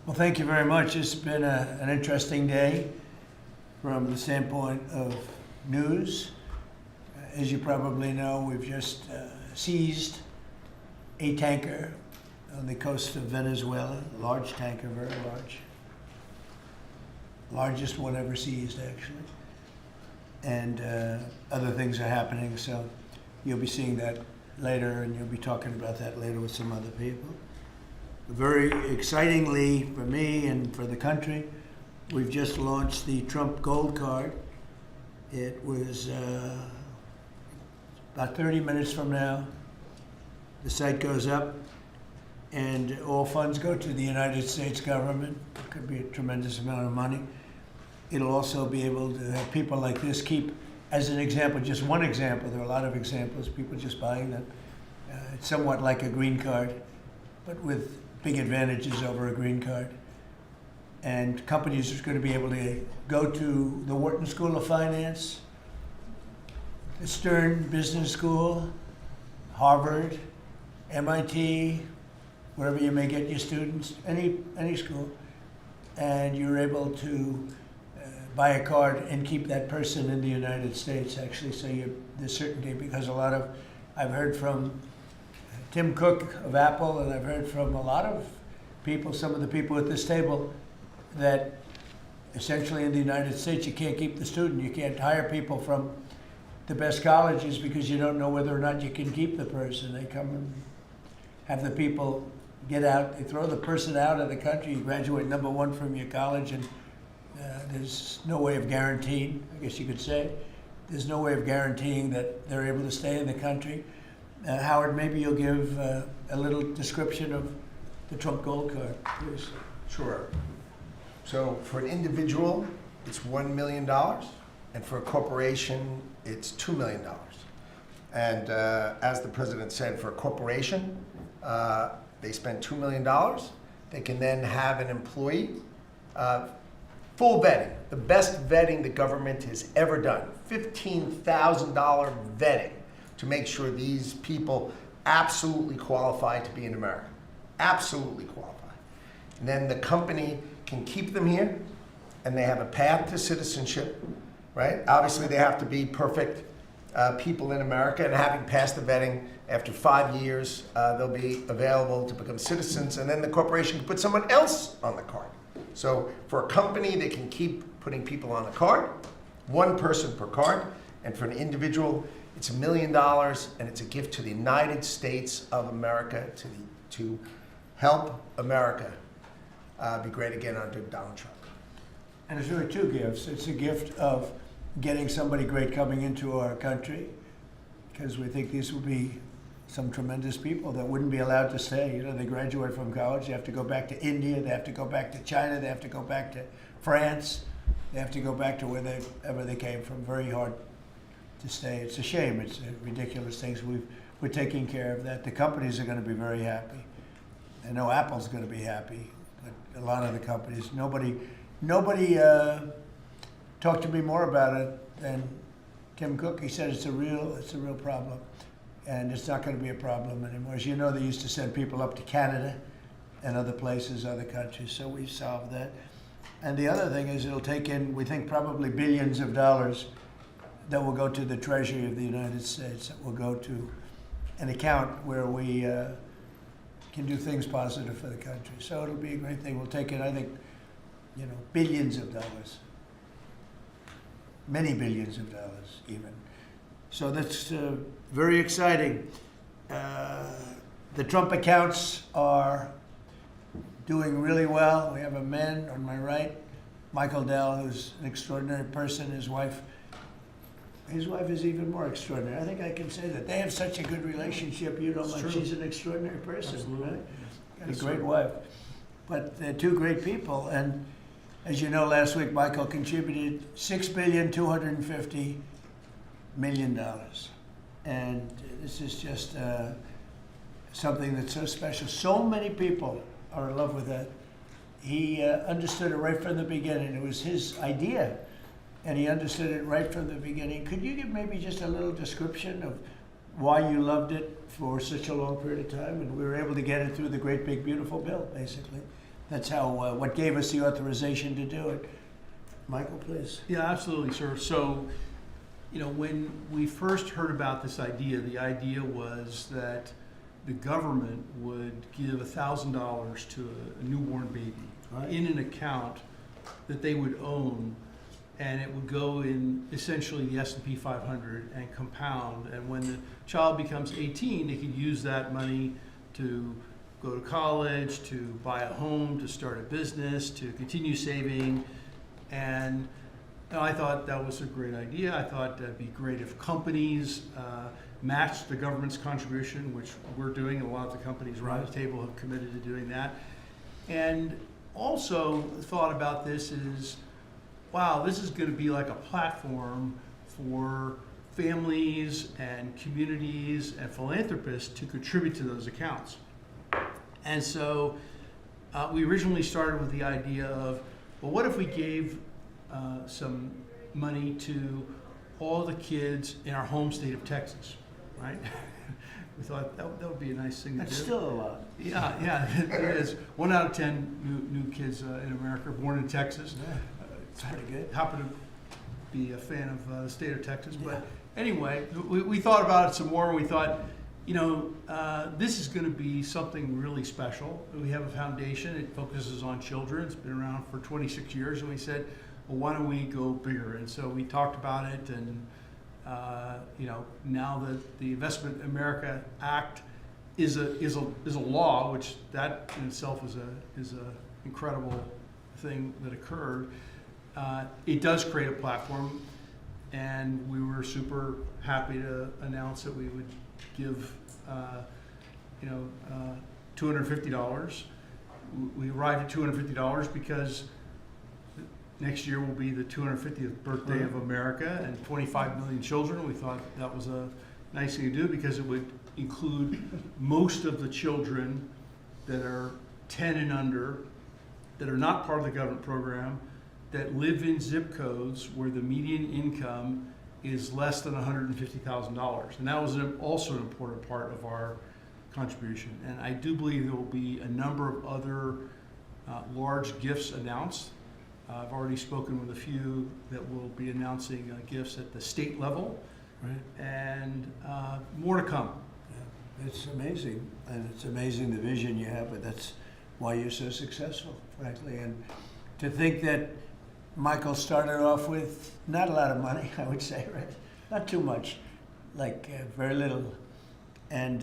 Well, thank you very much. It's been an interesting day from the standpoint of news. As you probably know, we've just seized a tanker on the coast of Venezuela, a large tanker, very large. Largest one ever seized, actually. And other things are happening, so you'll be seeing that later, and you'll be talking about that later with some other people. Very excitingly for me and for the country, we've just launched the Trump Gold Card. It was about 30 minutes from now. The site goes up, and all funds go to the United States government. It could be a tremendous amount of money. It'll also be able to have people like this keep, as an example, just one example, there are a lot of examples, people just buying them. It's somewhat like a green card, but with big advantages over a green card. And companies are going to be able to go to the Wharton School of Finance, the Stern Business School, Harvard, MIT, wherever you may get your students, any school, and you're able to buy a card and keep that person in the United States, actually, so there's certainty, because I've heard from Tim Cook of Apple, and I've heard from a lot of people, some of the people at this table, that essentially in the United States you can't keep the student. You can't hire people from the best colleges because you don't know whether or not you can keep the person. They come and have the people get out, they throw the person out of the country, you graduate #1 from your college, and there's no way of guaranteeing, I guess you could say, there's no way of guaranteeing that they're able to stay in the country. Howard, maybe you'll give a little description of the Trump Gold Card, please. Sure. So for an individual, it's $1 million, and for a corporation, it's $2 million. And as the president said, for a corporation, they spend $2 million. They can then have an employee, full vetting, the best vetting the government has ever done, $15,000 vetting to make sure these people absolutely qualify to be in America, absolutely qualify. And then the company can keep them here, and they have a path to citizenship, right? Obviously, they have to be perfect people in America, and having passed the vetting, after 5 years, they'll be available to become citizens, and then the corporation can put someone else on the card. So for a company, they can keep putting people on the card, one person per card, and for an individual, it's $1 million, and it's a gift to the United States of America to help America be great again under Donald Trump. And it's really two gifts. It's a gift of getting somebody great coming into our country, because we think these will be some tremendous people that wouldn't be allowed to stay. You know, they graduate from college, they have to go back to India, they have to go back to China, they have to go back to France, they have to go back to wherever they came from. Very hard to stay. It's a shame. It's ridiculous things. We're taking care of that. The companies are going to be very happy. I know Apple's going to be happy, but a lot of the companies, nobody talked to me more about it than Tim Cook. He said it's a real problem, and it's not going to be a problem anymore. As you know, they used to send people up to Canada and other places, other countries, so we solved that. And the other thing is it'll take in, we think, probably billions of dollars that will go to the Treasury of the United States, that will go to an account where we can do things positive for the country. So it'll be a great thing. We'll take in, I think, billions of dollars. Many billions of dollars, even. So that's very exciting. The Trump accounts are doing really well. We have a man on my right, Michael Dell, who's an extraordinary person. His wife is even more extraordinary. I think I can say that. They have such a good relationship. You know, like she's an extraordinary person. Absolutely. Right? Got a great wife. But they're two great people. And as you know, last week, Michael contributed $6,250,000,000. And this is just something that's so special. So many people are in love with that. He understood it right from the beginning. It was his idea, and he understood it right from the beginning. Could you give maybe just a little description of why you loved it for such a long period of time? And we were able to get it through the great, big, beautiful bill, basically. That's how, what gave us the authorization to do it. Michael, please. Yeah, absolutely, sir. So, when we first heard about this idea, the idea was that the government would give $1,000 to a newborn baby in an account that they would own, and it would go in essentially the S&P 500 and compound. And when the child becomes 18, they could use that money to go to college, to buy a home, to start a business, to continue saving. And I thought that was a great idea. I thought that'd be great if companies matched the government's contribution, which we're doing. A lot of the companies around the table have committed to doing that. And also thought about this is, wow, this is going to be like a platform for families and communities and philanthropists to contribute to those accounts. And so we originally started with the idea of, well, what if we gave some money to all the kids in our home state of Texas, right? We thought that would be a nice thing to do. That's still a lot. Yeah, it is. 1 out of 10 new kids in America are born in Texas. Yeah, it's pretty good. Happen to be a fan of the state of Texas. Yeah. But anyway, we thought about it some more, and we thought, this is going to be something really special. We have a foundation. It focuses on children. It's been around for 26 years, and we said, well, why don't we go bigger? And so we talked about it, and now that the Investment America Act is a law, which that in itself is a incredible thing that occurred. It does create a platform, and we were super happy to announce that we would give $250. We arrived at $250 because next year will be the 250th birthday of America and 25 million children. We thought that was a nice thing to do because it would include most of the children that are 10 and under, that are not part of the government program, that live in zip codes where the median income is less than $150,000. And that was also an important part of our contribution. And I do believe there will be a number of other large gifts announced. I've already spoken with a few that will be announcing gifts at the state level, and more to come. Yeah, it's amazing, and it's amazing the vision you have, but that's why you're so successful, frankly. And to think that Michael started off with not a lot of money, I would say, right? Not too much, like very little. And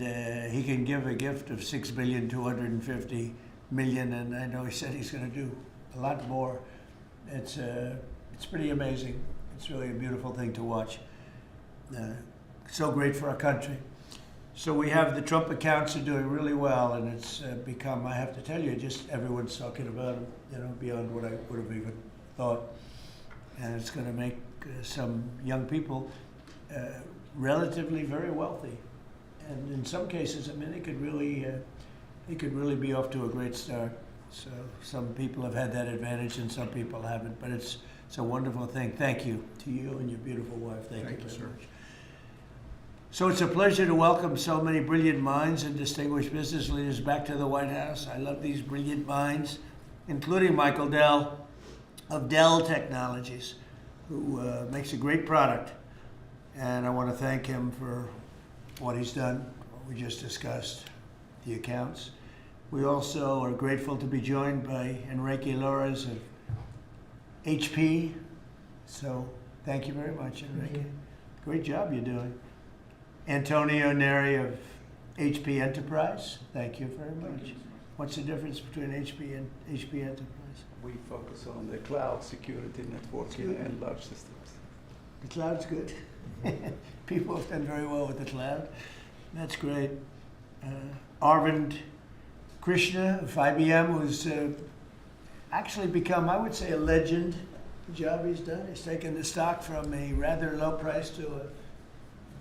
he can give a gift of $6,250,000,000, and I know he said he's going to do a lot more. It's pretty amazing. It's really a beautiful thing to watch. So great for our country. So we have the Trump accounts are doing really well, and it's become, I have to tell you, just everyone's talking about them, beyond what I would have even thought. And it's going to make some young people relatively very wealthy. And in some cases, I mean, they could really be off to a great start. So some people have had that advantage and some people haven't, but it's a wonderful thing. Thank you to you and your beautiful wife. Thank you very much. So it's a pleasure to welcome so many brilliant minds and distinguished business leaders back to the White House. I love these brilliant minds, including Michael Dell of Dell Technologies, who makes a great product. And I want to thank him for what he's done, what we just discussed, the accounts. We also are grateful to be joined by Enrique Lores of HP. So thank you very much, Enrique. Great job you're doing. Antonio Neri of HP Enterprise. Thank you very much. What's the difference between HP and HP Enterprise? We focus on the cloud security, networking, and large systems. The cloud's good. People have done very well with the cloud. That's great. Arvind Krishna of IBM, who's actually become, I would say, a legend. The job he's done. He's taken the stock from a rather low price to a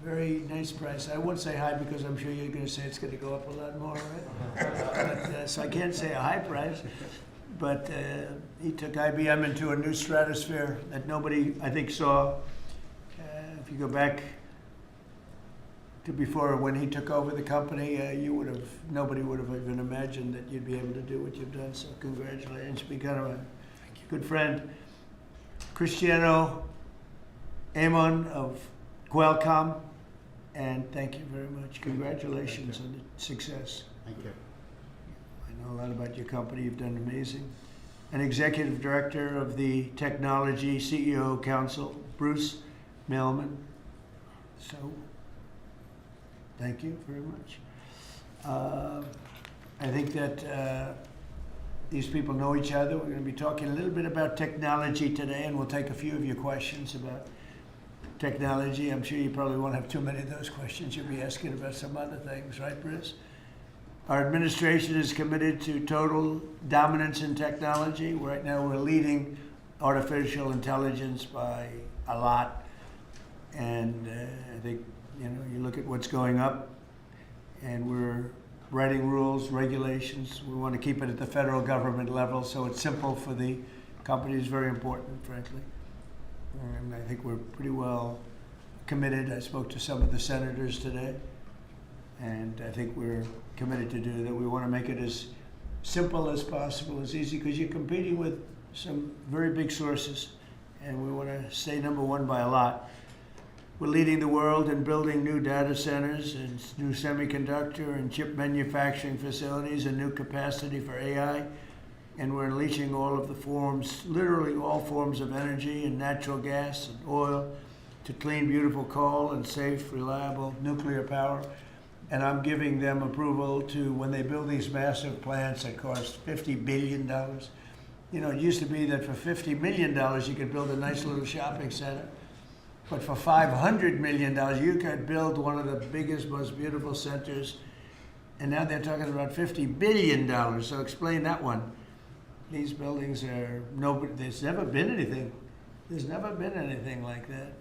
very nice price. I won't say high because I'm sure you're going to say it's going to go up a lot more, right? So I can't say a high price. But he took IBM into a new stratosphere that nobody, I think, saw. If you go back before, when he took over the company, nobody would have even imagined that you'd be able to do what you've done. So congratulations. You've become a good friend. Cristiano Amon of Qualcomm, and thank you very much. Congratulations on the success. Thank you. I know a lot about your company. You've done amazing. And Executive Director of the Technology CEO Council, Bruce Mailman. So, thank you very much. I think that these people know each other. We're going to be talking a little bit about technology today, and we'll take a few of your questions about technology. I'm sure you probably won't have too many of those questions. You'll be asking about some other things, right, Bruce? Our administration is committed to total dominance in technology. Right now, we're leading artificial intelligence by a lot. And I think, you look at what's going up, and we're writing rules, regulations. We want to keep it at the federal government level, so it's simple for the companies, very important, frankly. And I think we're pretty well committed. I spoke to some of the senators today, and I think we're committed to do that. We want to make it as simple as possible, as easy, because you're competing with some very big sources, and we want to stay number one by a lot. We're leading the world in building new data centers and new semiconductor and chip manufacturing facilities and new capacity for AI. And we're unleashing all of the forms, literally all forms of energy and natural gas and oil to clean, beautiful coal and safe, reliable nuclear power. And I'm giving them approval to, when they build these massive plants that cost $50 billion. It used to be that for $50 million you could build a nice little shopping center. But for $500 million, you could build one of the biggest, most beautiful centers. And now they're talking about $50 billion. So explain that one. These buildings are there's never been anything. There's never been anything like that.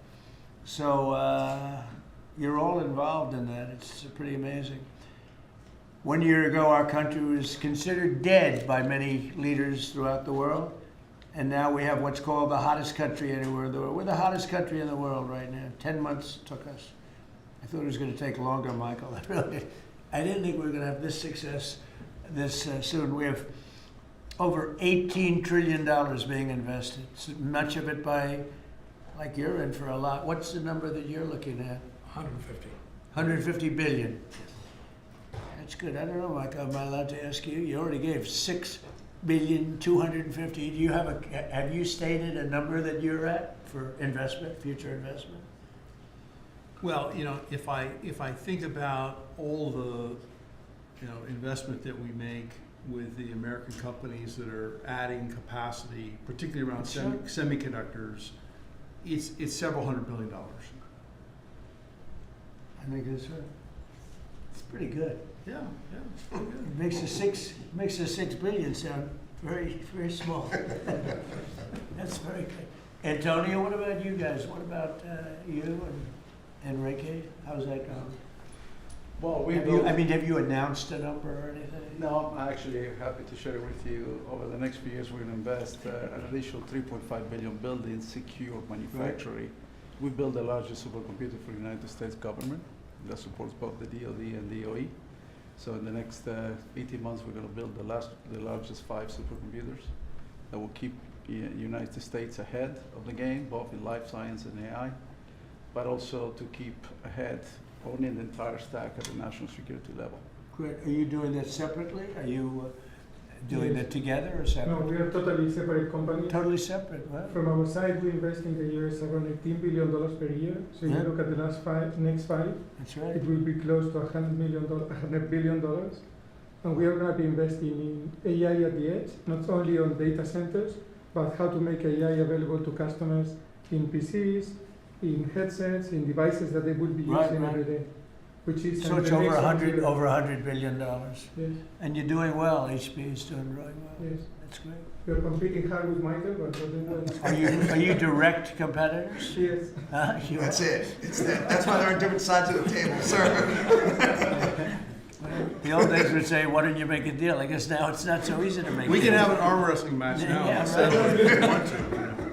So you're all involved in that. It's pretty amazing. 1 year ago, our country was considered dead by many leaders throughout the world. And now we have what's called the hottest country anywhere in the world. We're the hottest country in the world right now. 10 months took us. I thought it was going to take longer, Michael. I didn't think we were going to have this success this soon. We have over $18 trillion being invested. So much of it by, like you're in for a lot. What's the number that you're looking at? 150. 150 billion. That's good. I don't know, Michael. Am I allowed to ask you? You already gave 6,250,000,000. Do you have you stated a number that you're at for investment, future investment? Well, if I think about all the, investment that we make with the American companies that are adding capacity, particularly around semiconductors, it's several $100 billion. I think that's right. It's pretty good. Yeah, it's pretty good. It makes the 6 billion sound very, very small. That's very good. Antonio, what about you guys? What about you and Enrique? How's that going? Well, have you announced a number or anything? No, I'm actually happy to share with you. Over the next few years, we're going to invest an additional 3.5 billion building secure manufacturing. Right. We built the largest supercomputer for the United States government that supports both the DoD and DOE. So in the next 18 months, we're going to build the largest 5 supercomputers that will keep the United States ahead of the game, both in life science and AI, but also to keep ahead owning the entire stack at the national security level. Great. Are you doing that separately? Are you doing that together or No, separate? we are totally separate company. Totally separate, right? From our side, we invest in the US around $18 billion per year. So Yeah. you look at the next five, That's right. it will be close to $100 billion. And we are going to be investing in AI at the edge, not only on data centers, but how to make AI available to customers in PCs, in headsets, in devices that they will be using every day. Which is So it's over $100 billion. Yes, And you're doing well. HP is doing really well. yes. That's great. We are competing hard with Michael, but we're doing well. Are you direct competitors? Yes. You That's are? it. That's why they're on different sides of the table, sir. The old days would say, why don't you make a deal? I guess now it's not so easy to make We a can deal. have an arm wrestling match now. Yeah, Settle right. it if you want to.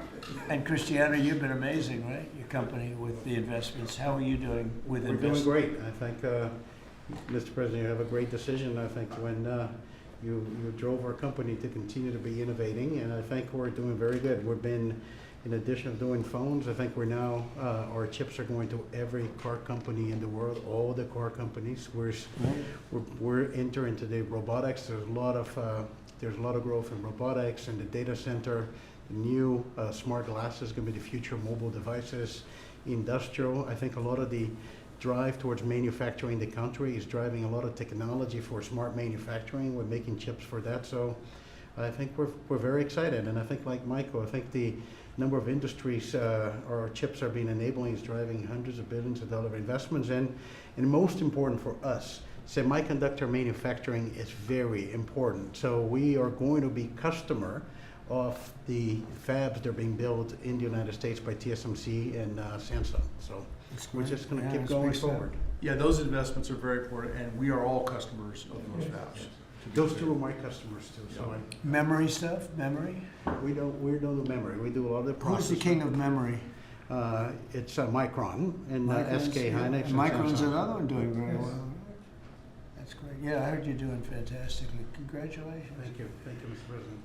And Cristiano, you've been amazing, right? Your company with the investments. How are you doing with We're doing investments? great. I think, Mr. President, you have a great decision. I think when you drove our company to continue to be innovating, and I think we're doing very good. We've been, in addition of doing phones, I think we're now, our chips are going to every car company in the world, all the car companies. We're entering into the robotics. There's a lot of growth in robotics and the data center. The new smart glasses going to be the future mobile devices. Industrial, I think a lot of the drive towards manufacturing the country is driving a lot of technology for smart manufacturing. We're making chips for that. So I think we're very excited. And I think, like Michael, I think the number of industries our chips are being enabling is driving hundreds of billions of dollar investments. And most important for us, semiconductor manufacturing is very important. So we are going to be customer of the fabs that are being built in the United States by TSMC and Samsung. So we're just going to keep going forward. Yeah, those investments are very important, and we are all customers of those fabs. Those two are my customers too. So Memory stuff? Memory? we don't do memory. We do a lot of the Who's processing. the king of memory? It's Micron and Micron's- SK Hynix. and Micron's Samsung. another one doing very well. That's great. Yeah, I heard you're doing fantastically. Congratulations. Thank you, Mr. President.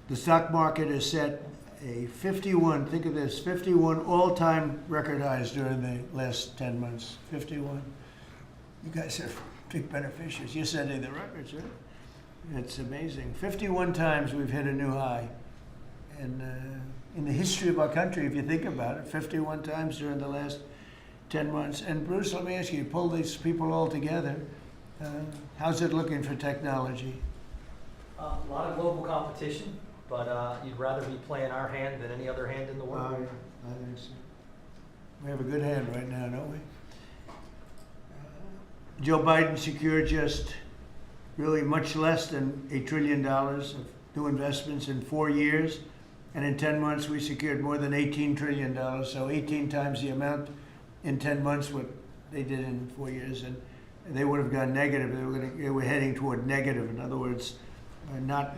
The stock market has set a 51, think of this, 51 all-time record highs during the last 10 months. 51. You guys are big beneficiaries. You're setting the records, right? It's amazing. 51 times we've hit a new high. And in the history of our country, if you think about it, 51 times during the last 10 months. And Bruce, let me ask you pull these people all together. How's it looking for technology? A lot of global competition, but you'd rather be playing our hand than any other hand in the world. I think so. We have a good hand right now, don't we? Joe Biden secured just really much less than $1 trillion of new investments in 4 years. And in 10 months, we secured more than $18 trillion. So 18 times the amount in 10 months what they did in 4 years. And they would have gone negative. They were heading toward negative. In other words, not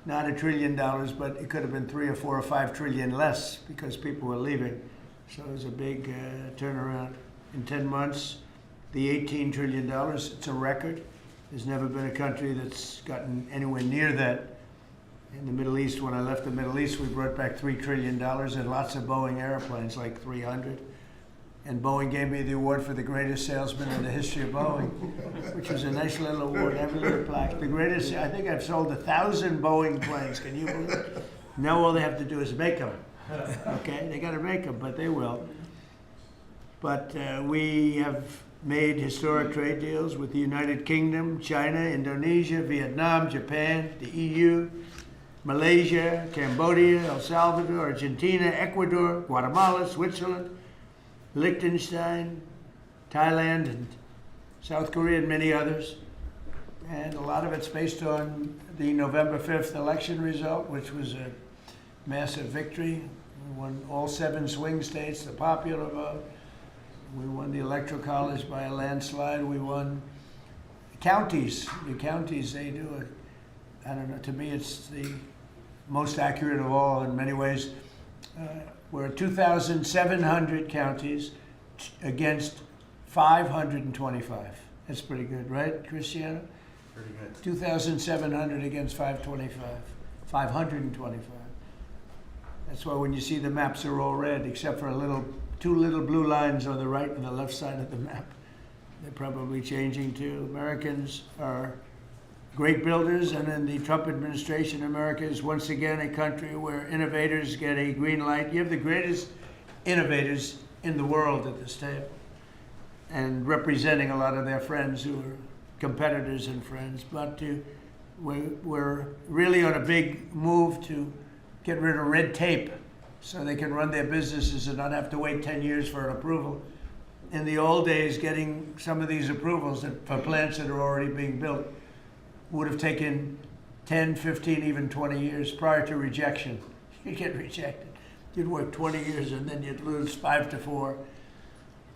$1 trillion, but it could have been 3 or 4 or 5 trillion less because people were leaving. So it was a big turnaround. In 10 months, the $18 trillion, it's a record. There's never been a country that's gotten anywhere near that. In the Middle East, when I left the Middle East, we brought back $3 trillion and lots of Boeing airplanes, like 300. And Boeing gave me the award for the greatest salesman in the history of Boeing, which was a nice little award, every little plaque. The greatest, I think I've sold 1,000 Boeing planes, can you believe it? Now all they have to do is make them, okay? They gotta make them, but they will. But we have made historic trade deals with the United Kingdom, China, Indonesia, Vietnam, Japan, the EU, Malaysia, Cambodia, El Salvador, Argentina, Ecuador, Guatemala, Switzerland, Liechtenstein, Thailand, and South Korea, and many others. And a lot of it's based on the November 5th election result, which was a massive victory. We won all 7 swing states, the popular vote. We won the Electoral College by a landslide. We won counties. The counties, they do it. I don't know, to me it's the most accurate of all in many ways. We're at 2,700 counties against 525. That's pretty good, right, Cristiano? Pretty good. 2,700 against 525. 525. That's why when you see the maps are all red, except for two little blue lines on the right and the left side of the map. They're probably changing too. Americans are great builders, and in the Trump administration, America is once again a country where innovators get a green light. You have the greatest innovators in the world at this table, and representing a lot of their friends who are competitors and friends. But we're really on a big move to get rid of red tape so they can run their businesses and not have to wait 10 years for an approval. In the old days, getting some of these approvals for plants that are already being built would have taken 10, 15, even 20 years prior to rejection. You'd get rejected. You'd work 20 years and then you'd lose 5 to 4.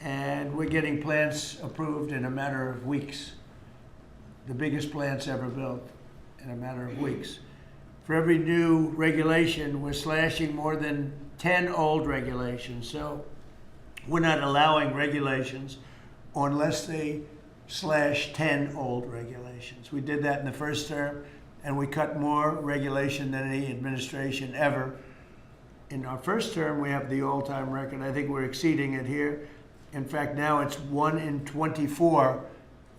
And we're getting plants approved in a matter of weeks. The biggest plants ever built in a matter of weeks. For every new regulation, we're slashing more than 10 old regulations. So we're not allowing regulations unless they slash 10 old regulations. We did that in the first term, and we cut more regulation than any administration ever. In our first term, we have the all-time record. I think we're exceeding it here. In fact, now it's 1 in 24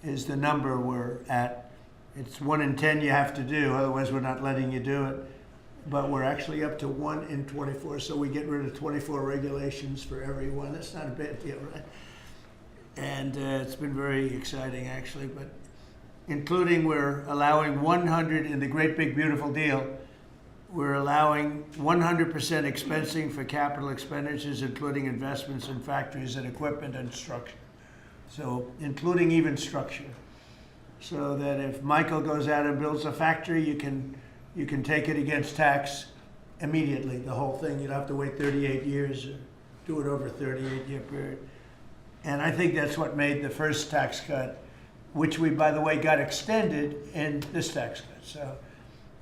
is the number we're at. It's 1 in 10 you have to do, otherwise we're not letting you do it. But we're actually up to 1 in 24, so we get rid of 24 regulations for everyone. That's not a bad deal, right? And it's been very exciting, actually. But including, we're allowing 100 in the great big beautiful deal. We're allowing 100% expensing for capital expenditures, including investments in factories and equipment and structure. So including even structure. So that if Michael goes out and builds a factory, you can take it against tax immediately, the whole thing. You don't have to wait 38 years or do it over a 38-year period. And I think that's what made the first tax cut, which we, by the way, got extended in this tax cut. So,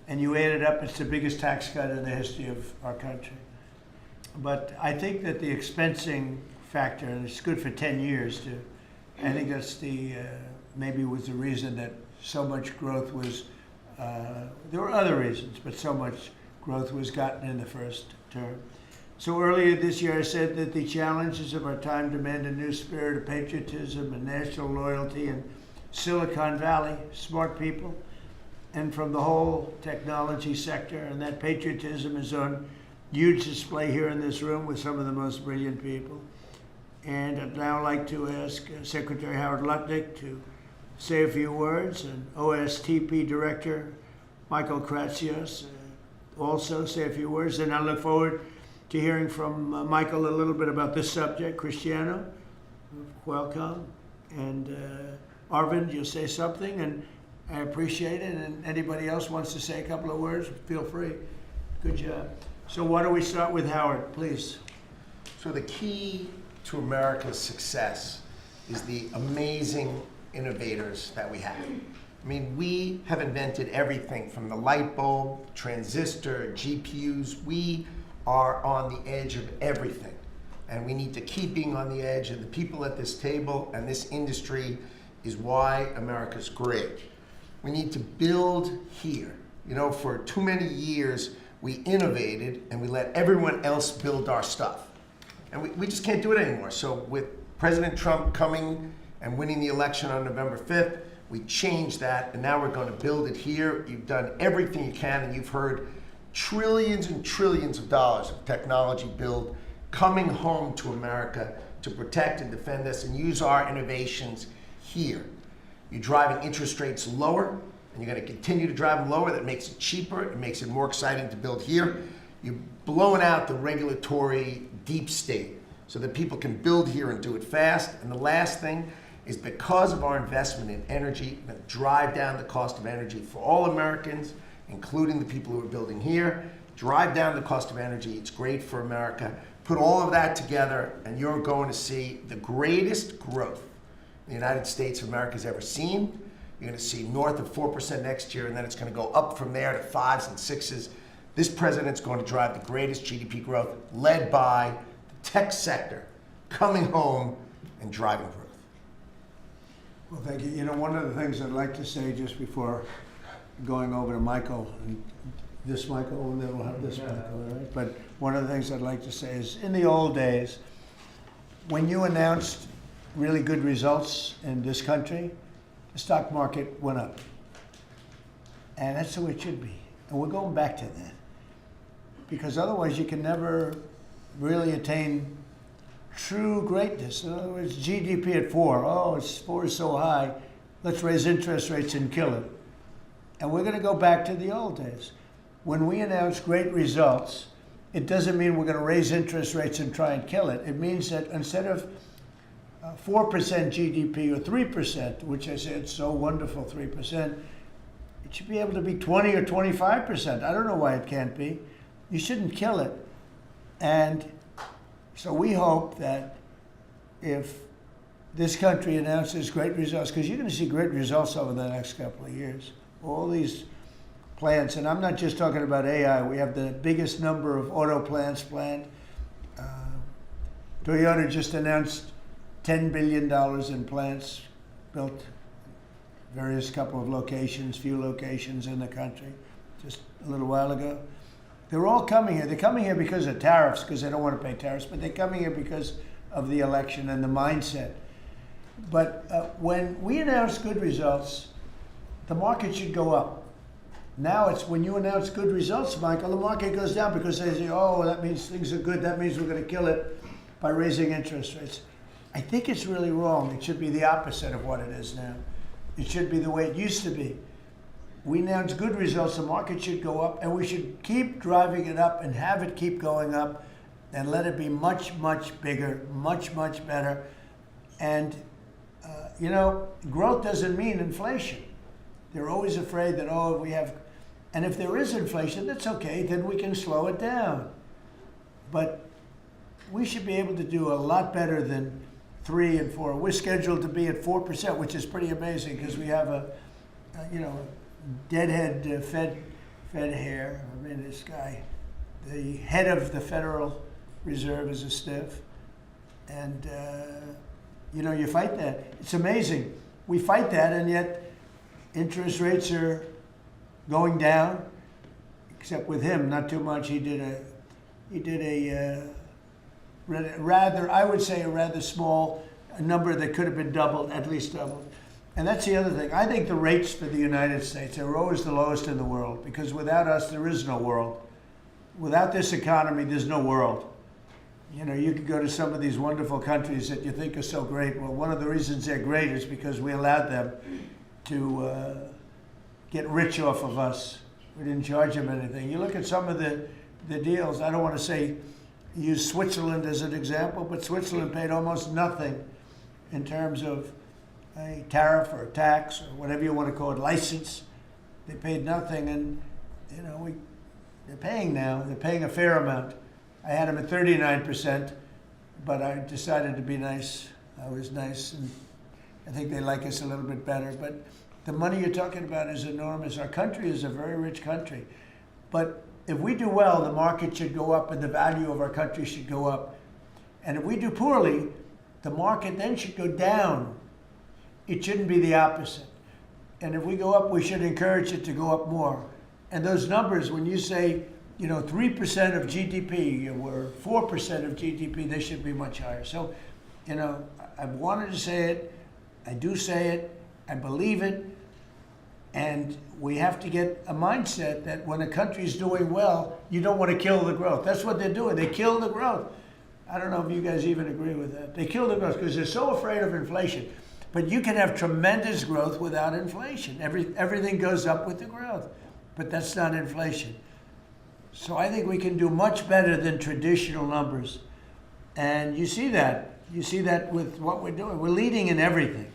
and you add it up, it's the biggest tax cut in the history of our country. But I think that the expensing factor, and it's good for 10 years too, I think that's the, maybe was the reason that so much growth was, there were other reasons, but so much growth was gotten in the first term. So earlier this year I said that the challenges of our time demand a new spirit of patriotism and national loyalty in Silicon Valley, smart people, and from the whole technology sector, and that patriotism is on huge display here in this room with some of the most brilliant people. And I'd now like to ask Secretary Howard Lutnick to say a few words, and OSTP Director Michael Kratsios also say a few words. And I look forward to hearing from Michael a little bit about this subject. Cristiano, welcome. And Arvind, you'll say something, and I appreciate it. And anybody else wants to say a couple of words, feel free. Good job. So why don't we start with Howard, please. So the key to America's success is the amazing innovators that we have. I mean, we have invented everything from the light bulb, transistor, GPUs. We are on the edge of everything. And we need to keep being on the edge, and the people at this table and this industry is why America's great. We need to build here. You know, for too many years, we innovated and we let everyone else build our stuff. And we just can't do it anymore. So with President Trump coming and winning the election on November 5th, we changed that, and now we're going to build it here. You've done everything you can, and you've heard trillions and trillions of dollars of technology build coming home to America to protect and defend us and use our innovations here. You're driving interest rates lower, and you're going to continue to drive them lower. That makes it cheaper. It makes it more exciting to build here. You're blowing out the regulatory deep state so that people can build here and do it fast. And the last thing is, because of our investment in energy, that drive down the cost of energy for all Americans, including the people who are building here. Drive down the cost of energy. It's great for America. Put all of that together, and you're going to see the greatest growth the United States of America has ever seen. You're going to see north of 4% next year, and then it's going to go up from there to 5s and 6s. This president's going to drive the greatest GDP growth, led by the tech sector coming home and driving growth. Well, thank you. You know, one of the things I'd like to say just before going over to Michael, and this Michael, and then we'll have this Michael, all right? But one of the things I'd like to say is, in the old days, when you announced really good results in this country, the stock market went up. And that's the way it should be. And we're going back to that. Because otherwise you can never really attain true greatness. In other words, GDP at 4. Oh, 4 is so high. Let's raise interest rates and kill it. And we're going to go back to the old days. When we announce great results, it doesn't mean we're going to raise interest rates and try and kill it. It means that instead of 4% GDP or 3%, which I said so wonderful, 3%, it should be able to be 20 or 25%. I don't know why it can't be. You shouldn't kill it. And so we hope that if this country announces great results, because you're going to see great results over the next couple of years, all these plants, and I'm not just talking about AI. We have the biggest number of auto plants planned. Toyota just announced $10 billion in plants built, various couple of locations, few locations in the country, just a little while ago. They're all coming here. They're coming here because of tariffs, because they don't want to pay tariffs, but they're coming here because of the election and the mindset. But when we announce good results, the market should go up. Now it's when you announce good results, Michael, the market goes down because they say, oh, that means things are good. That means we're going to kill it by raising interest rates. I think it's really wrong. It should be the opposite of what it is now. It should be the way it used to be. We announce good results, the market should go up, and we should keep driving it up and have it keep going up and let it be much, much bigger, much, much better. And, you know, growth doesn't mean inflation. They're always afraid that, oh, we have, and if there is inflation, that's okay, then we can slow it down. But we should be able to do a lot better than 3 and 4. We're scheduled to be at 4%, which is pretty amazing because we have a deadhead Fed hair. I mean, this guy, the head of the Federal Reserve is a stiff. And, you know, you fight that. It's amazing. We fight that, and yet interest rates are going down, except with him, not too much. He did a rather, I would say, a rather small number that could have been doubled, at least doubled. And that's the other thing. I think the rates for the United States are always the lowest in the world, because without us, there is no world. Without this economy, there's no world. You know, you could go to some of these wonderful countries that you think are so great. Well, one of the reasons they're great is because we allowed them to get rich off of us. We didn't charge them anything. You look at some of the deals, I don't want to say, use Switzerland as an example, but Switzerland paid almost nothing in terms of a tariff or a tax or whatever you want to call it, license. They paid nothing, and you know, they're paying now. They're paying a fair amount. I had them at 39%, but I decided to be nice. I was nice, and I think they like us a little bit better. But the money you're talking about is enormous. Our country is a very rich country. But if we do well, the market should go up and the value of our country should go up. And if we do poorly, the market then should go down. It shouldn't be the opposite. And if we go up, we should encourage it to go up more. And those numbers, when you say, you know, 3% of GDP or 4% of GDP, they should be much higher. So, you know, I've wanted to say it. I do say it. I believe it. And we have to get a mindset that when a country's doing well, you don't want to kill the growth. That's what they're doing. They kill the growth. I don't know if you guys even agree with that. They kill the growth because they're so afraid of inflation. But you can have tremendous growth without inflation. Everything goes up with the growth. But that's not inflation. So I think we can do much better than traditional numbers. And you see that. You see that with what we're doing. We're leading in everything.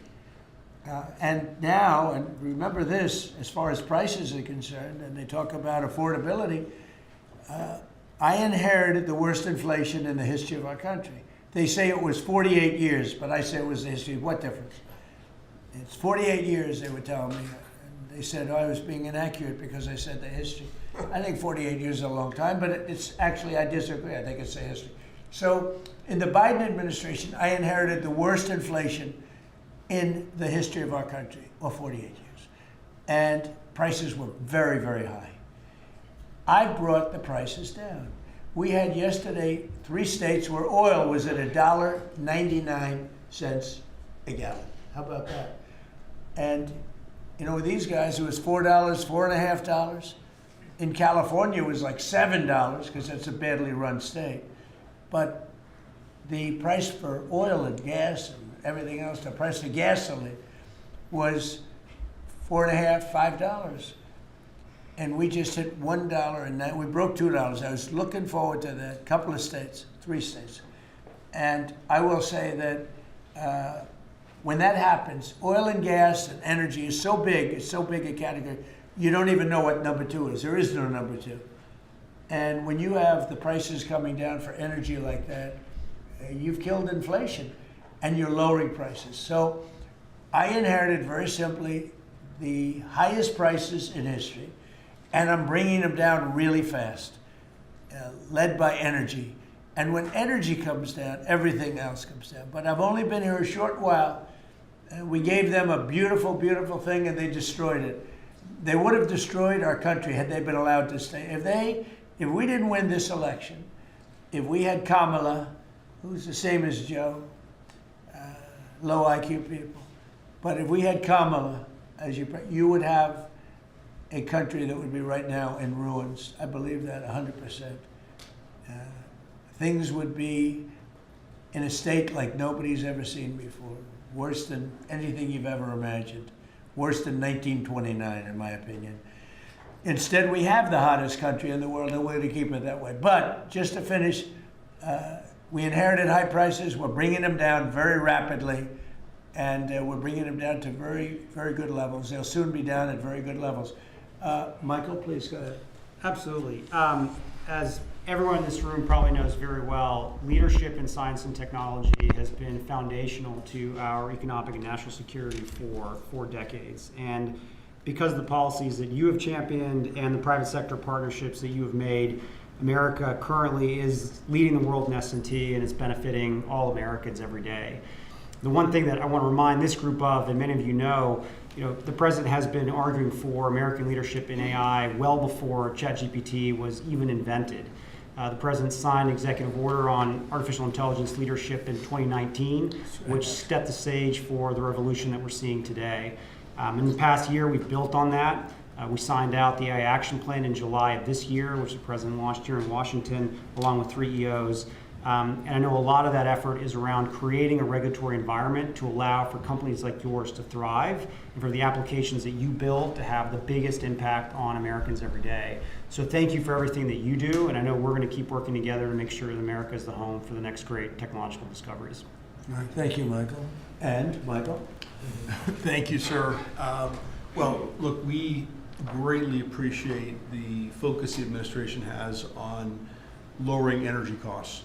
And now, and remember this, as far as prices are concerned, and they talk about affordability, I inherited the worst inflation in the history of our country. They say it was 48 years, but I say it was the history. What difference? It's 48 years, they were telling me. And they said I was being inaccurate because I said the history. I think 48 years is a long time, but it's actually, I disagree. I think it's the history. So in the Biden administration, I inherited the worst inflation in the history of our country, or 48 years. And prices were very, very high. I brought the prices down. We had yesterday 3 states where oil was at $1.99 a gallon. How about that? And you know, with these guys, it was $4, $4.50. In California, it was like $7 because it's a badly run state. But the price for oil and gas and everything else, the price of gasoline was $4.50, $5. And we just hit $1, and we broke $2. I was looking forward to that. Couple of states, 3 states. And I will say that when that happens, oil and gas and energy is so big, it's so big a category, you don't even know what number 2 is. There is no number 2. And when you have the prices coming down for energy like that, you've killed inflation and you're lowering prices. So I inherited very simply the highest prices in history, and I'm bringing them down really fast, led by energy. And when energy comes down, everything else comes down. But I've only been here a short while. And we gave them a beautiful, beautiful thing, and they destroyed it. They would have destroyed our country had they been allowed to stay. If we didn't win this election, if we had Kamala, who's the same as Joe, low IQ people, but if we had Kamala, you would have a country that would be right now in ruins. I believe that 100%. Things would be in a state like nobody's ever seen before. Worse than anything you've ever imagined. Worse than 1929, in my opinion. Instead, we have the hottest country in the world, and we're going to keep it that way. But just to finish, we inherited high prices. We're bringing them down very rapidly, and we're bringing them down to very, very good levels. They'll soon be down at very good levels. Michael, please go ahead. Absolutely. As everyone in this room probably knows very well, leadership in science and technology has been foundational to our economic and national security for decades. And because of the policies that you have championed and the private sector partnerships that you have made, America currently is leading the world in S&T, and it's benefiting all Americans every day. The one thing that I want to remind this group of, and many of you know, the president has been arguing for American leadership in AI well before ChatGPT was even invented. The president signed an executive order on artificial intelligence leadership in 2019, which set the stage for the revolution that we're seeing today. In the past year, we've built on that. We signed out the AI Action Plan in July of this year, which the president launched here in Washington, along with 3 EOs. And I know a lot of that effort is around creating a regulatory environment to allow for companies like yours to thrive and for the applications that you build to have the biggest impact on Americans every day. So thank you for everything that you do, and I know we're going to keep working together to make sure that America is the home for the next great technological discoveries. All right, thank you, Michael. And Michael? Thank you, sir. Well, look, we greatly appreciate the focus the administration has on lowering energy costs.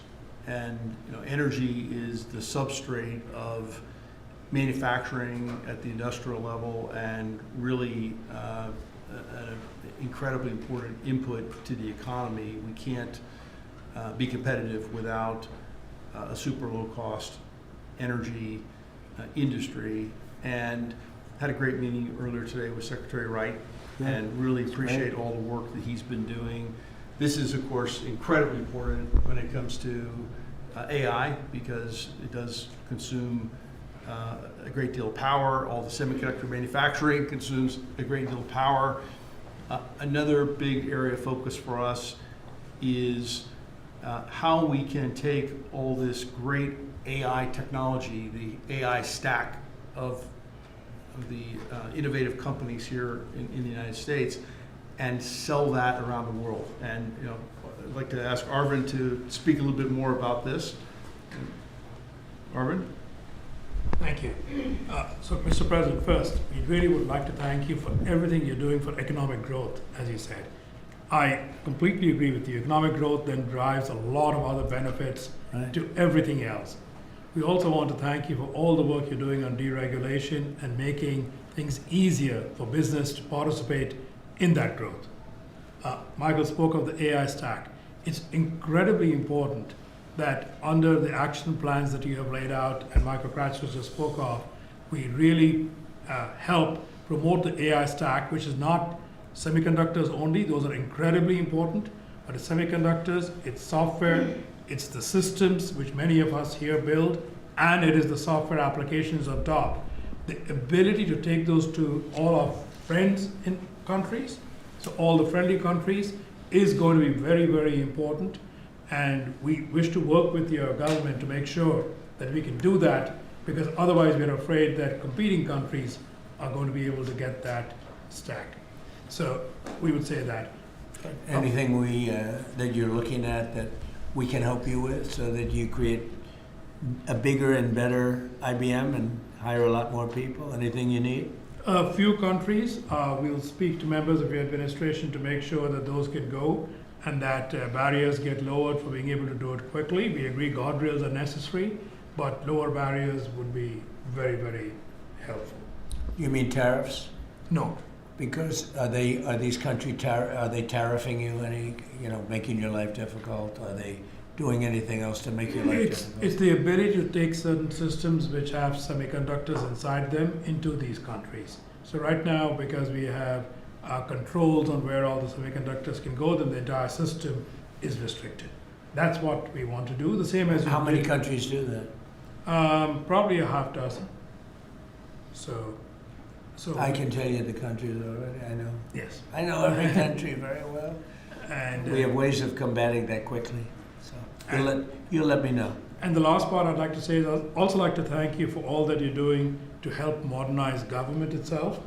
And energy is the substrate of manufacturing at the industrial level, and really an incredibly important input to the economy. We can't be competitive without a super low cost energy industry. And had a great meeting earlier today with Secretary Wright, and really appreciate all the work that he's been doing. This is, of course, incredibly important when it comes to AI, because it does consume a great deal of power. All the semiconductor manufacturing consumes a great deal of power. Another big area of focus for us is how we can take all this great AI technology, the AI stack of the innovative companies here in the United States, and sell that around the world. And I'd like to ask Arvind to speak a little bit more about this. Arvind? Thank you. So, Mr. President, first, we really would like to thank you for everything you're doing for economic growth, as you said. I completely agree with you. Economic growth then drives a lot of other benefits to everything else. We also want to thank you for all the work you're doing on deregulation and making things easier for business to participate in that growth. Michael spoke of the AI stack. It's incredibly important that under the action plans that you have laid out and Michael Kratzer just spoke of, we really help promote the AI stack, which is not semiconductors only. Those are incredibly important, but it's semiconductors, it's software, it's the systems which many of us here build, and it is the software applications on top. The ability to take those to all our friends in countries, so all the friendly countries, is going to be very, very important. And we wish to work with your government to make sure that we can do that, because otherwise we're afraid that competing countries are going to be able to get that stack. So we would say that. Anything that you're looking at that we can help you with so that you create a bigger and better IBM and hire a lot more people? Anything you need? A few countries, we'll speak to members of your administration to make sure that those can go and that barriers get lowered for being able to do it quickly. We agree guardrails are necessary, but lower barriers would be very, very helpful. You mean tariffs? No. Because are these countries are they tariffing you? Any making your life difficult? Are they doing anything else to make your life It's difficult. the ability to take certain systems which have semiconductors inside them into these countries. So right now, because we have controls on where all the semiconductors can go, then the entire system is restricted. That's what we want to do, the same as. How many countries do that? Probably a half dozen. So. I can tell you the countries already, I know. Yes. I know every country very well. And, We have ways of combating that quickly, so you'll let me know. And the last part I'd like to say is I'd also like to thank you for all that you're doing to help modernize government itself,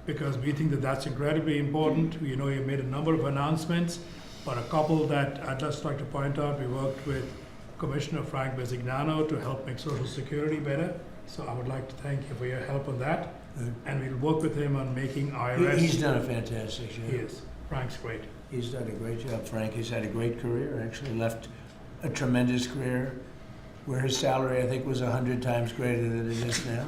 because we think that that's incredibly important. You know, you made a number of announcements, but a couple that I'd just like to point out, we worked with Commissioner Frank Bisignano to help make Social Security better. So I would like to thank you for your help on that. Good. And we'll work with him on making IRS. He's done a fantastic job. He is. Frank's great. He's done a great job, Frank. He's had a great career, actually left a tremendous career where his salary, I think, was 100 times greater than it is now.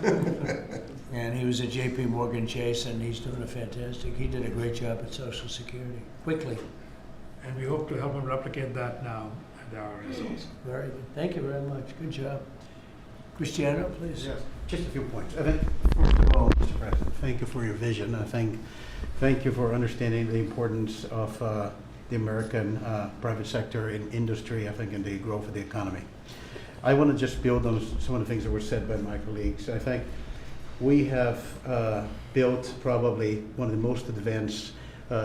And he was at JP Morgan Chase, and he's doing a fantastic, he did a great job at Social Security, quickly. And we hope to help him replicate that now at the IRS also. Very good. Thank you very much. Good job. Cristiano, please. Yes, just a few points. I think, first of all, Mr. President, thank you for your vision. Thank you for understanding the importance of the American private sector in industry, I think, in the growth of the economy. I want to just build on some of the things that were said by my colleagues. I think we have built probably one of the most advanced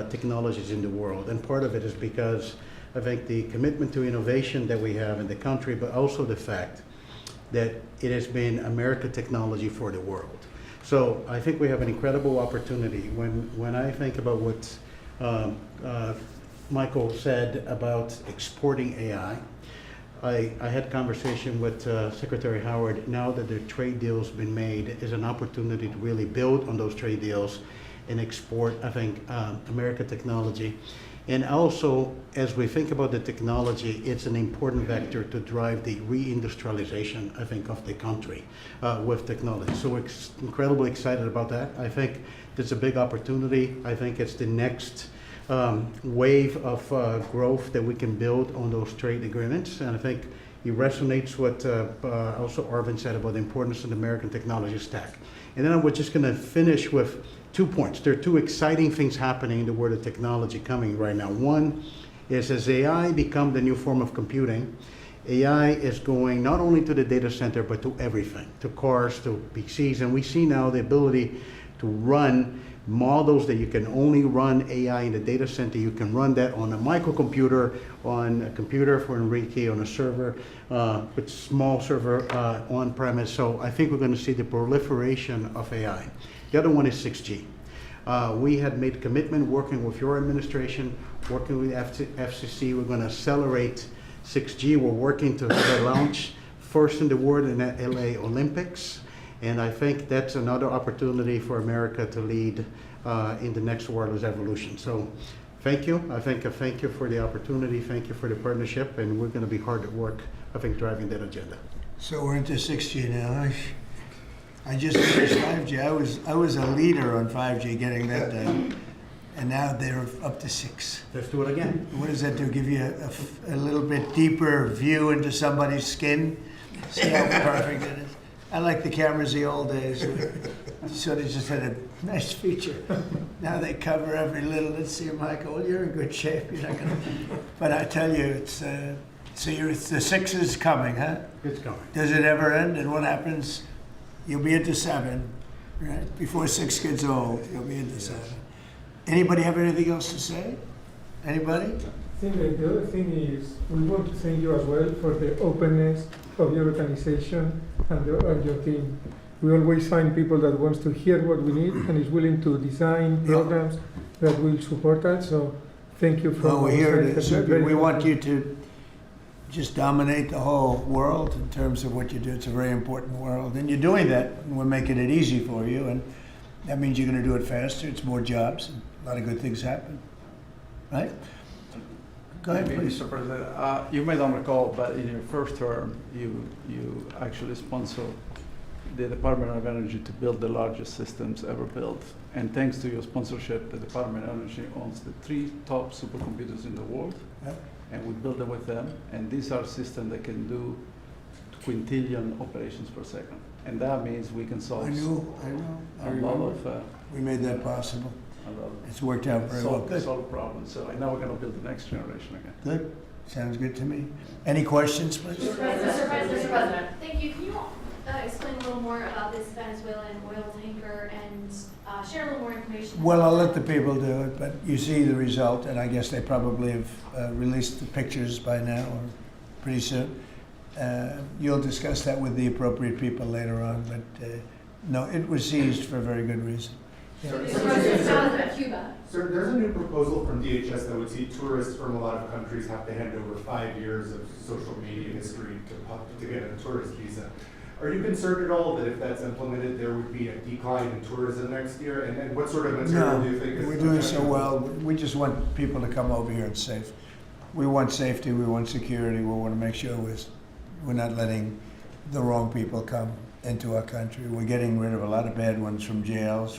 technologies in the world, and part of it is because I think the commitment to innovation that we have in the country, but also the fact that it has been American technology for the world. So I think we have an incredible opportunity. When I think about what Michael said about exporting AI, I had a conversation with Secretary Howard. Now that the trade deal's been made, is an opportunity to really build on those trade deals and export, I think, American technology. And also, as we think about the technology, it's an important vector to drive the reindustrialization, I think, of the country with technology. So we're incredibly excited about that. I think it's a big opportunity. I think it's the next wave of growth that we can build on those trade agreements. And I think it resonates what also Arvind said about the importance of the American technology stack. And then we're just going to finish with 2 points. There are 2 exciting things happening in the world of technology coming right now. One is as AI become the new form of computing, AI is going not only to the data center, but to everything, to cars, to PCs. And we see now the ability to run models that you can only run AI in the data center. You can run that on a microcomputer, on a computer for Enrique, on a server, with small server on premise. So I think we're going to see the proliferation of AI. The other one is 6G. We had made commitment working with your administration, working with FCC. We're going to accelerate 6G. We're working to launch first in the world in the LA Olympics. And I think that's another opportunity for America to lead in the next wireless evolution. So thank you. Thank you for the opportunity. Thank you for the partnership. And we're going to be hard at work, I think, driving that agenda. So we're into 6G now. I just finished 5G. I was a leader on 5G, getting that done. And now they're up to 6. Let's do it again. What does that do? Give you a little bit deeper view into somebody's skin? See how perfect it is? I like the cameras the old days. Sort of just had a nice feature. Now they cover every little. Let's see, Michael. Well, you're in good shape. You're not gonna. But I tell you, it's the 6 is coming, huh? It's coming. Does it ever end? And what happens? You'll be into 7, right? Before 6 gets old, you'll be into 7. Anybody have anything else to say? Anybody? I think that the other thing is we want to thank you as well for the openness of your organization and your team. We always find people that wants to hear what we need and is willing to design programs that will support us. So thank you for. Well, we're here to. We want you to just dominate the whole world in terms of what you do. It's a very important world, and you're doing that. And we're making it easy for you, and that means you're going to do it faster. It's more jobs, and a lot of good things happen. Right? Go ahead, Maybe, please. Mr. President, you may not recall, but in your first term, you actually sponsored the Department of Energy to build the largest systems ever built. And thanks to your sponsorship, the Department of Energy owns the 3 top supercomputers in the world. Yeah. And we build them with them. And these are systems that can do quintillion operations per second. And that means we can solve I a lot remember. of, We made that possible. a lot of It's worked out very well. Good. solve problems. So now we're gonna build the next generation again. Good. Sounds good to me. Any questions, please? Mr. President, thank you. Can you explain a little more about this Venezuelan oil tanker and share a little more information? Well, I'll let the people do it, but you see the result, and I guess they probably have released the pictures by now or pretty soon. You'll discuss that with the appropriate people later on, but no, it was seized for a very good reason. Mr. President, how is that Cuba? Sir, there's a new proposal from DHS that would see tourists from a lot of countries have to hand over 5 years of social media history to get a tourist visa. Are you concerned at all that if that's implemented, there would be a decline in tourism next year? And what sort of material do you think is... We're doing so well. We just want people to come over here and safe. We want safety, we want security, we want to make sure we're not letting the wrong people come into our country. We're getting rid of a lot of bad ones from jails,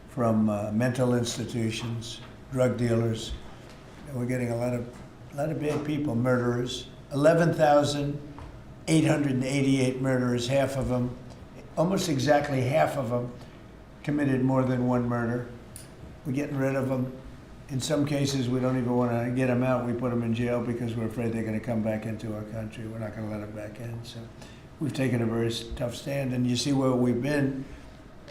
from mental institutions, drug dealers. And we're getting a lot of bad people, murderers. 11,888 murderers, half of them, almost exactly half of them, committed more than one murder. We're getting rid of them. In some cases, we don't even want to get them out. We put them in jail because we're afraid they're going to come back into our country. We're not going to let them back in. So we've taken a very tough stand. And you see where we've been,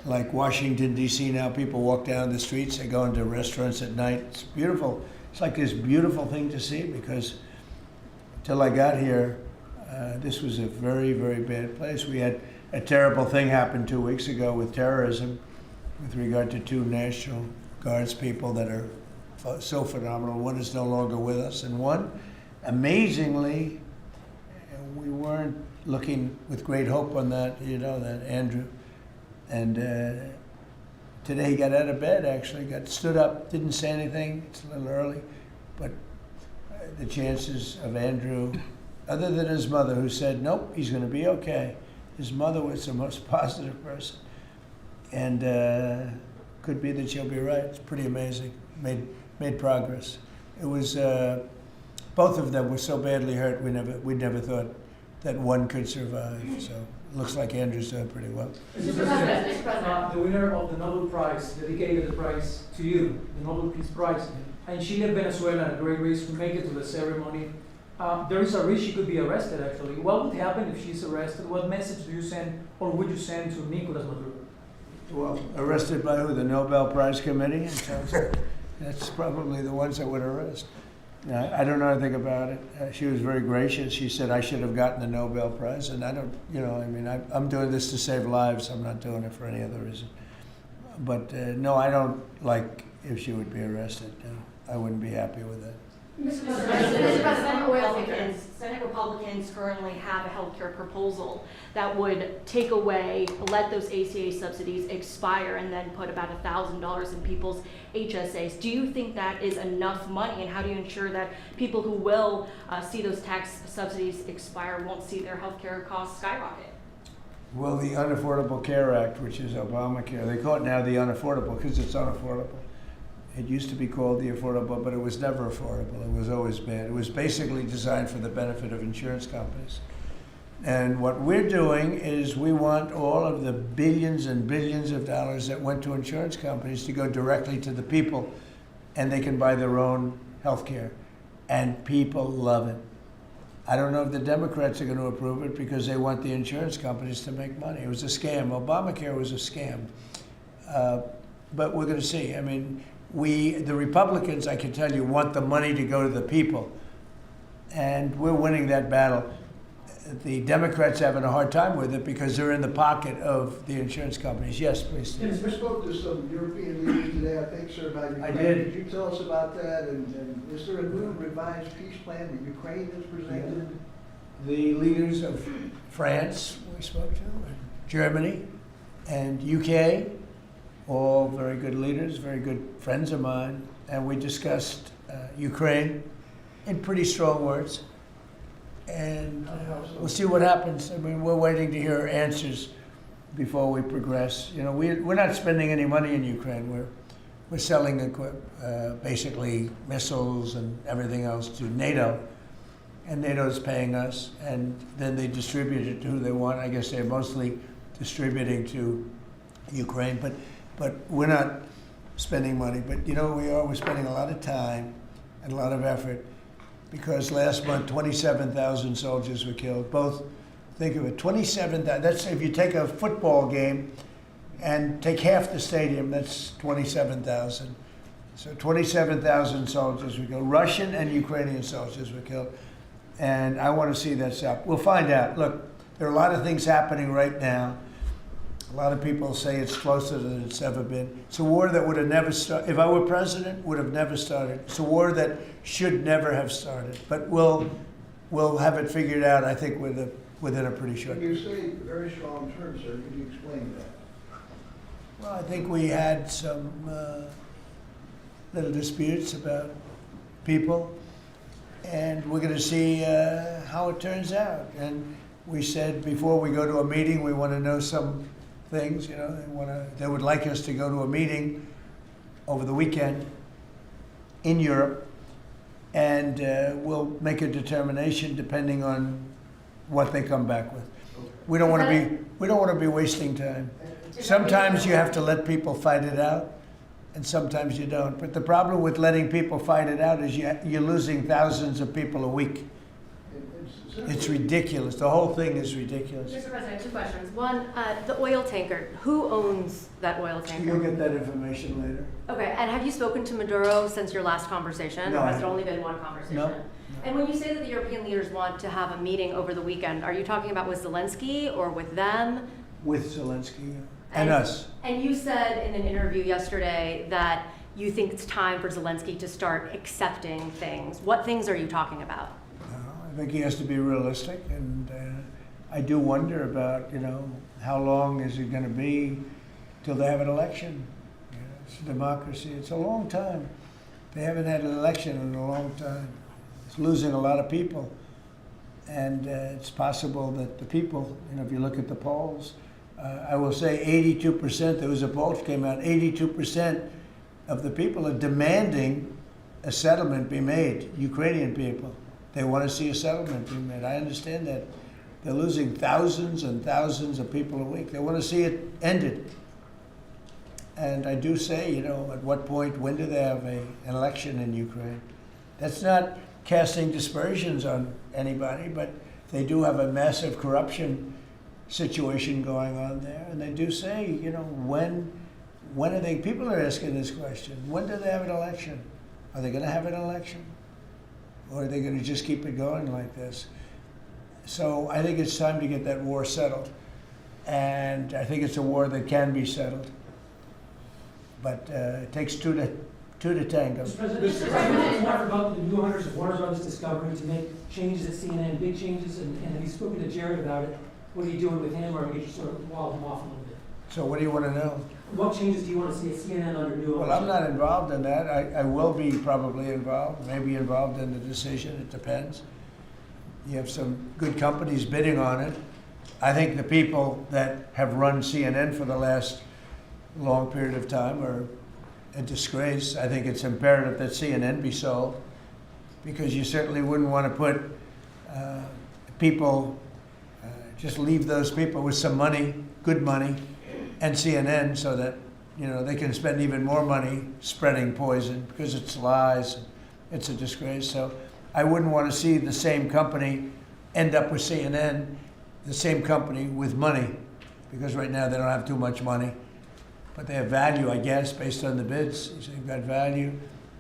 like Washington, D.C. now, people walk down the streets, they go into restaurants at night. It's beautiful. It's like this beautiful thing to see because till I got here, this was a very, very bad place. We had a terrible thing happen 2 weeks ago with terrorism with regard to 2 National Guards people that are so phenomenal. One is no longer with us, and one, amazingly, we weren't looking with great hope on that, that Andrew. And today he got out of bed, actually, stood up, didn't say anything. It's a little early, but the chances of Andrew, other than his mother, who said, nope, he's going to be okay. His mother was the most positive person. And could be that she'll be right. It's pretty amazing. Made progress. It was, both of them were so badly hurt, we never thought that one could survive. So it looks like Andrew's doing pretty well. Mr. President, The winner of the Nobel Prize dedicated the prize to you, the Nobel Peace Prize, and she left Venezuela at a great risk to make it to the ceremony. There is a risk she could be arrested, actually. What would happen if she's arrested? What message do you send, or would you send to Nicolas Maduro? Well, arrested by who? The Nobel Prize Committee? That's probably the ones that would arrest. I don't know anything about it. She was very gracious. She said I should have gotten the Nobel Prize, and I don't, I'm doing this to save lives. I'm not doing it for any other reason. But no, I don't like if she would be arrested. No, I wouldn't be happy with that. Mr. President, Senate Republicans currently have a healthcare proposal that would take away, let those ACA subsidies expire and then put about $1,000 in people's HSAs. Do you think that is enough money, and how do you ensure that people who will see those tax subsidies expire won't see their healthcare costs skyrocket? Well, the Unaffordable Care Act, which is Obamacare, they call it now the unaffordable because it's unaffordable. It used to be called the affordable, but it was never affordable. It was always bad. It was basically designed for the benefit of insurance companies. And what we're doing is we want all of the billions and billions of dollars that went to insurance companies to go directly to the people, and they can buy their own health care. And people love it. I don't know if the Democrats are going to approve it because they want the insurance companies to make money. It was a scam. Obamacare was a scam. But we're going to see. I mean, the Republicans, I can tell you, want the money to go to the people. And we're winning that battle. The Democrats are having a hard time with it because they're in the pocket of the insurance companies. Yes, please. Yes, we spoke to some European leaders today, I think, sir, about Ukraine. I did. Could you tell us about that? And is there a new revised peace plan that Ukraine has presented? The leaders of France, we spoke to, and Germany, and UK, all very good leaders, very good friends of mine, and we discussed Ukraine in pretty strong words. And we'll see what happens. I mean, we're waiting to hear answers. before we progress. You know, we're not spending any money in Ukraine. We're selling basically missiles and everything else to NATO, and NATO's paying us, and then they distribute it to who they want. I guess they're mostly distributing to Ukraine, but we're not spending money. But you know what we are? We're spending a lot of time and a lot of effort, because last month 27,000 soldiers were killed. Both, think of it, 27,000. That's if you take a football game and take half the stadium, that's 27,000. So 27,000 soldiers were killed. Russian and Ukrainian soldiers were killed. And I want to see that stop. We'll find out. Look, there are a lot of things happening right now. A lot of people say it's closer than it's ever been. It's a war that would have never started. If I were president, would have never started. It's a war that should never have started. But we'll have it figured out, I think, within a pretty short When you say very strong terms, sir, could you explain that? Well, I think we had some little disputes about people, and we're going to see how it turns out. And we said before we go to a meeting, we want to know some things. You know, they would like us to go to a meeting over the weekend in Europe, and we'll make a determination depending on what they come back with. We don't want to be wasting time. Sometimes you have to let people fight it out, and sometimes you don't. But the problem with letting people fight it out is you're losing thousands of people a week. It's ridiculous. The whole thing is ridiculous. Mr. President, two questions. One, the oil tanker. Who owns that oil tanker? You'll get that information later. Okay, and have you spoken to Maduro since your last conversation? No, or has I it haven't. only been one conversation? No. And when you say that the European leaders want to have a meeting over the weekend, are you talking about with Zelensky or with them? With Zelensky and us. And you said in an interview yesterday that you think it's time for Zelensky to start accepting things. What things are you talking about? I think he has to be realistic, and I do wonder about, you know, how long is it going to be till they have an election? You know, it's a democracy. It's a long time. They haven't had an election in a long time. It's losing a lot of people, and it's possible that the people, you know, if you look at the polls, I will say 82%, there was a poll that came out, 82% of the people are demanding a settlement be made, Ukrainian people. They want to see a settlement be made. I understand that. They're losing thousands and thousands of people a week. They want to see it ended. And I do say, you know, at what point, when do they have an election in Ukraine? That's not casting dispersions on anybody, but they do have a massive corruption situation going on there. And they do say, you know, when are they, people are asking this question, when do they have an election? Are they going to have an election? Or are they going to just keep it going like this? So I think it's time to get that war settled. And I think it's a war that can be settled. But it takes two to tango. Mr. President, Warner about the new owners of Warner Brothers Discovery to make changes at CNN, big changes, and have you spoken to Jared about it? What are you doing with him, or are you just sort of walled him off a little bit? So what do you want to know? What changes do you want to see at CNN under new ownership? Well, I'm not involved in that. I will be probably involved, maybe involved in the decision. It depends. You have some good companies bidding on it. I think the people that have run CNN for the last long period of time are a disgrace. I think it's imperative that CNN be sold, because you certainly wouldn't want to put people, just leave those people with some money, good money, and CNN, so that, you know, they can spend even more money spreading poison, because it's lies. It's a disgrace. So I wouldn't want to see the same company end up with CNN, the same company with money, because right now they don't have too much money, but they have value, I guess, based on the bids. So they've got value.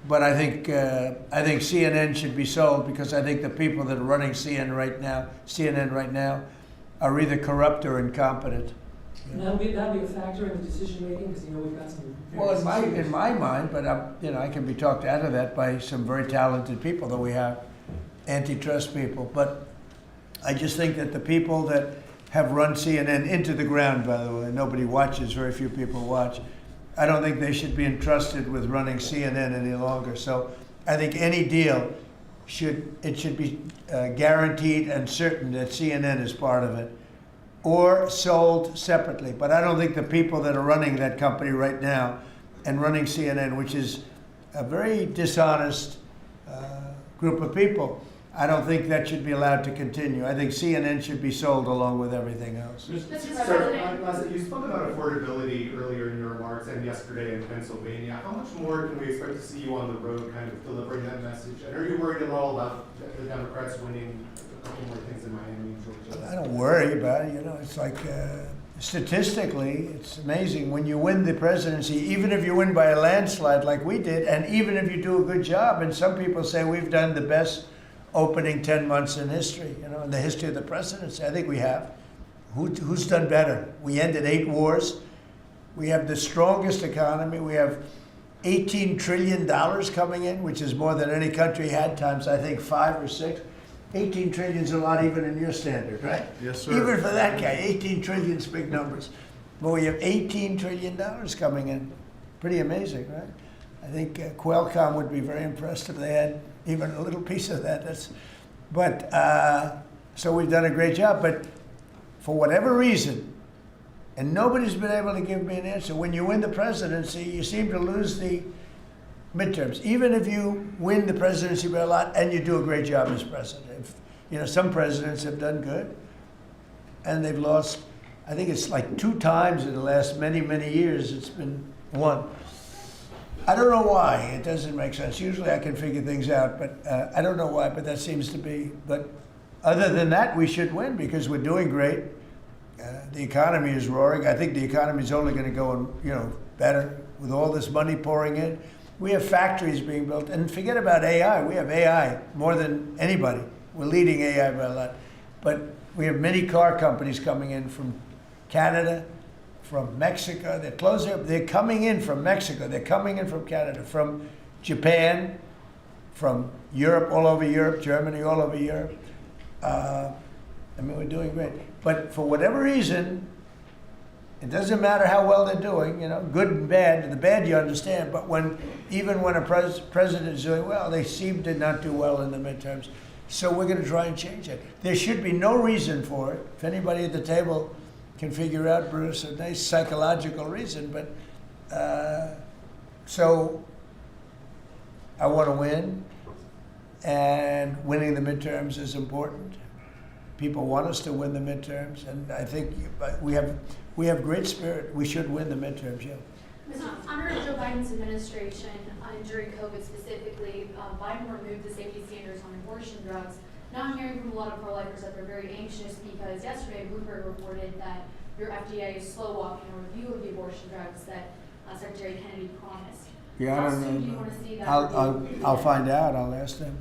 But I think CNN should be sold, because I think the people that are running CNN right now are either corrupt or incompetent. And that'll be a factor in the decision making, because, you know, we've got some. Well, in my mind, but you know, I can be talked out of that by some very talented people that we have, antitrust people. But I just think that the people that have run CNN into the ground, by the way, nobody watches, very few people watch. I don't think they should be entrusted with running CNN any longer. So I think any deal should be guaranteed and certain that CNN is part of it. or sold separately. But I don't think the people that are running that company right now and running CNN, which is a very dishonest group of people, I don't think that should be allowed to continue. I think CNN should be sold along with everything else. Sir, you spoke about affordability earlier in your remarks and yesterday in Pennsylvania. How much more can we expect to see you on the road kind of delivering that message? And are you worried at all about the Democrats winning a couple more things in Miami and Georgia? I don't worry about it. You know, it's like statistically, it's amazing when you win the presidency, even if you win by a landslide like we did, and even if you do a good job. And some people say we've done the best opening 10 months in history, you know, in the history of the presidency. I think we have. Who's done better? We ended 8 wars. We have the strongest economy. We have $18 trillion coming in, which is more than any country had, times I think 5 or 6. 18 trillion is a lot even in your standard, right? Yes, sir. Even for that guy, 18 trillion is big numbers. But we have $18 trillion coming in. Pretty amazing, right? I think Qualcomm would be very impressed if they had even a little piece of that. So we've done a great job. But for whatever reason, and nobody's been able to give me an answer, when you win the presidency, you seem to lose the midterms. Even if you win the presidency by a lot and you do a great job as president. You know, some presidents have done good, and they've lost, I think it's like 2 times in the last many, many years it's been won. I don't know why. It doesn't make sense. Usually I can figure things out, but I don't know why, but that seems to be. But other than that, we should win because we're doing great. The economy is roaring. I think the economy is only going to go, better with all this money pouring in. We have factories being built. And forget about AI. We have AI more than anybody. We're leading AI by a lot. But we have many car companies coming in from Canada, from Mexico. They're coming in from Mexico. They're coming in from Canada, from Japan, from Europe, all over Europe, Germany, all over Europe. We're doing great. But for whatever reason, it doesn't matter how well they're doing, good and bad. The bad you understand, but even when a president is doing well, they seem to not do well in the midterms. So we're going to try and change it. There should be no reason for it. If anybody at the table can figure out, Bruce, a nice psychological reason, but so I want to win, and winning the midterms is important. People want us to win the midterms, and I think we have great spirit. We should win the midterms, yeah. Under Joe Biden's administration, during COVID specifically, Biden removed the safety standards on abortion drugs. Now I'm hearing from a lot of pro-lifers that they're very anxious because yesterday Bloomberg reported that your FDA is slow walking a review of the abortion drugs that Secretary Kennedy promised. Yeah, How I don't soon know. do you want to see that? I'll find out. I'll ask them.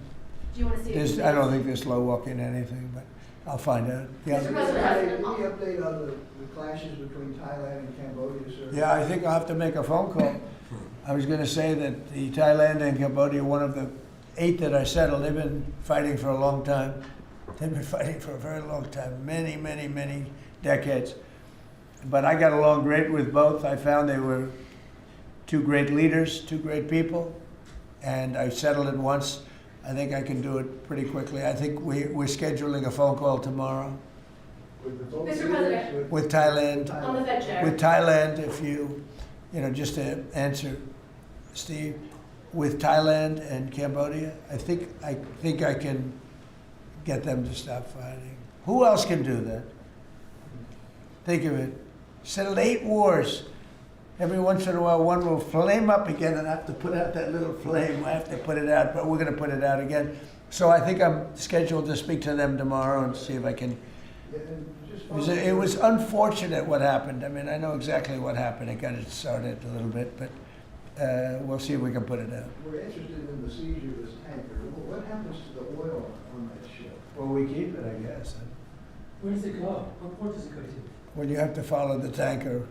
Do you want to see it? I don't think they're slow walking anything, but I'll find out. Yeah. Mr. President, Any update on the clashes between Thailand and Cambodia, sir? Yeah, I think I'll have to make a phone call. I was going to say that the Thailand and Cambodia, one of the 8 that I settled, they've been fighting for a long time. They've been fighting for a very long time, many, many, many decades. But I got along great with both. I found they were 2 great leaders, 2 great people, and I settled it once. I think I can do it pretty quickly. I think we're scheduling a phone call tomorrow Mr. President, with Thailand. on the Fed chair. With Thailand, if you just to answer, Steve, with Thailand and Cambodia, I think I can get them to stop fighting. Who else can do that? Think of it. Settled 8 wars. Every once in a while, one will flame up again, and I have to put out that little flame. I have to put it out, but we're going to put it out again. So I think I'm scheduled to speak to them tomorrow and see if I can. It was unfortunate what happened. I mean, I know exactly what happened. It got it started a little bit, but we'll see if we can put it out. We're interested in the seizure of this tanker. What happens to the oil on that ship? Well, we keep it, I guess. Where does it go? What port does it go to? Well, you have to follow the tanker.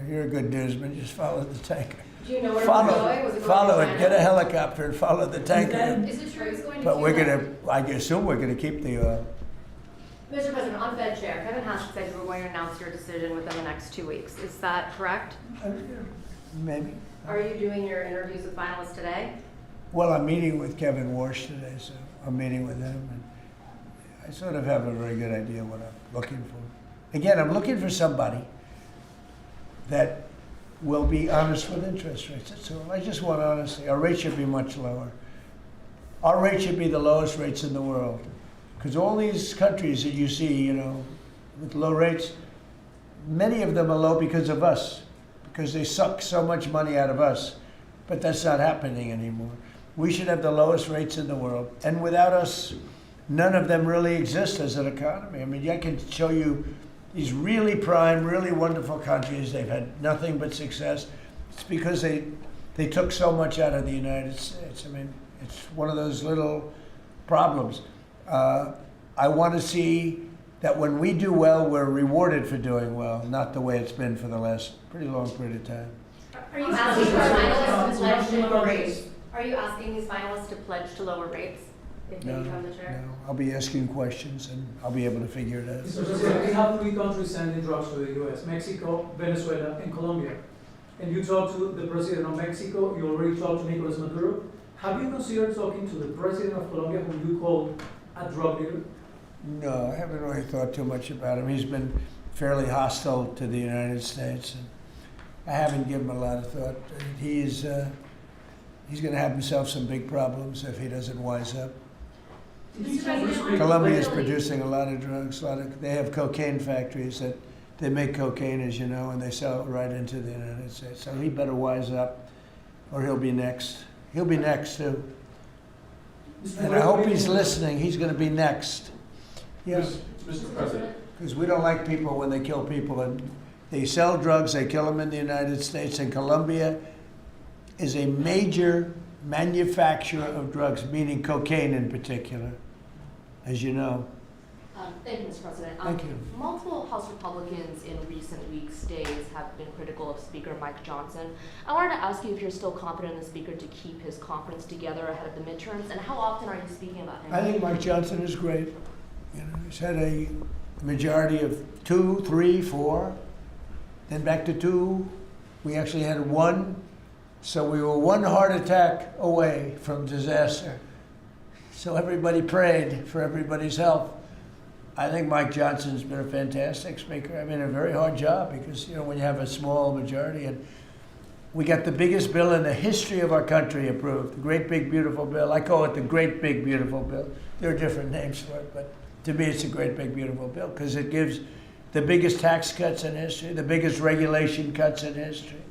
You're a good newsman. Just follow the tanker. Do you know where it was going? Was it going Follow to it. China? Get a helicopter and follow the tanker. Is it true it's going to But we're Cuba? I assume we're gonna keep the oil. Mr. President, on Fed Chair, Kevin Haskett said you were going to announce your decision within the next 2 weeks. Is that correct? Maybe. Are you doing your interviews with finalists today? Well, I'm meeting with Kevin Warsh today, so I'm meeting with him, and I sort of have a very good idea what I'm looking for. again, I'm looking for somebody that will be honest with interest rates. That's all. I just want honesty. Our rate should be much lower. Our rate should be the lowest rates in the world. Because all these countries that you see, you know, with low rates, many of them are low because of us, because they suck so much money out of us. But that's not happening anymore. We should have the lowest rates in the world. And without us, none of them really exist as an economy. I mean, I can show you these really prime, really wonderful countries. They've had nothing but success. It's because they took so much out of the United States. I mean, it's one of those little problems. I want to see that when we do well, we're rewarded for doing well, not the way it's been for the last pretty long period of time. Are you asking for finalists to pledge to lower rates? Are you asking these finalists to pledge to lower rates if they become the chair? No, I'll be asking questions and I'll be able to figure it out. Mr. President, we have 3 countries sending drugs to the U.S., Mexico, Venezuela, and Colombia. And you talked to the president of Mexico, you already talked to Nicolas Maduro. Have you considered talking to the president of Colombia, whom you call a drug leader? No, I haven't really thought too much about him. He's been fairly hostile to the United States, and I haven't given him a lot of thought. He's going to have himself some big problems if he doesn't wise up. Colombia is producing a lot of drugs. They have cocaine factories that they make cocaine, as you know, and they sell it right into the United States. So he better wise up, or he'll be next. He'll be next too. And I hope he's listening. He's going to be next. Yeah. Mr. President. Because we don't like people when they kill people. And they sell drugs, they kill them in the United States. And Colombia is a major manufacturer of drugs, meaning cocaine in particular, as you know. Thank you, Mr. President. Thank you. Multiple House Republicans in recent weeks, days, have been critical of Speaker Mike Johnson. I wanted to ask you if you're still confident in the Speaker to keep his conference together ahead of the midterms, and how often are you speaking about him? I think Mike Johnson is great. You know, he's had a majority of 2, 3, 4, then back to 2. We actually had 1. So we were 1 heart attack away from disaster. So everybody prayed for everybody's health. I think Mike Johnson's been a fantastic speaker. I mean, a very hard job because, you know, when you have a small majority, and we got the biggest bill in the history of our country approved, the Great Big Beautiful Bill. I call it the Great Big Beautiful Bill. There are different names for it, but to me it's a Great Big Beautiful Bill because it gives the biggest tax cuts in history, the biggest regulation cuts in history.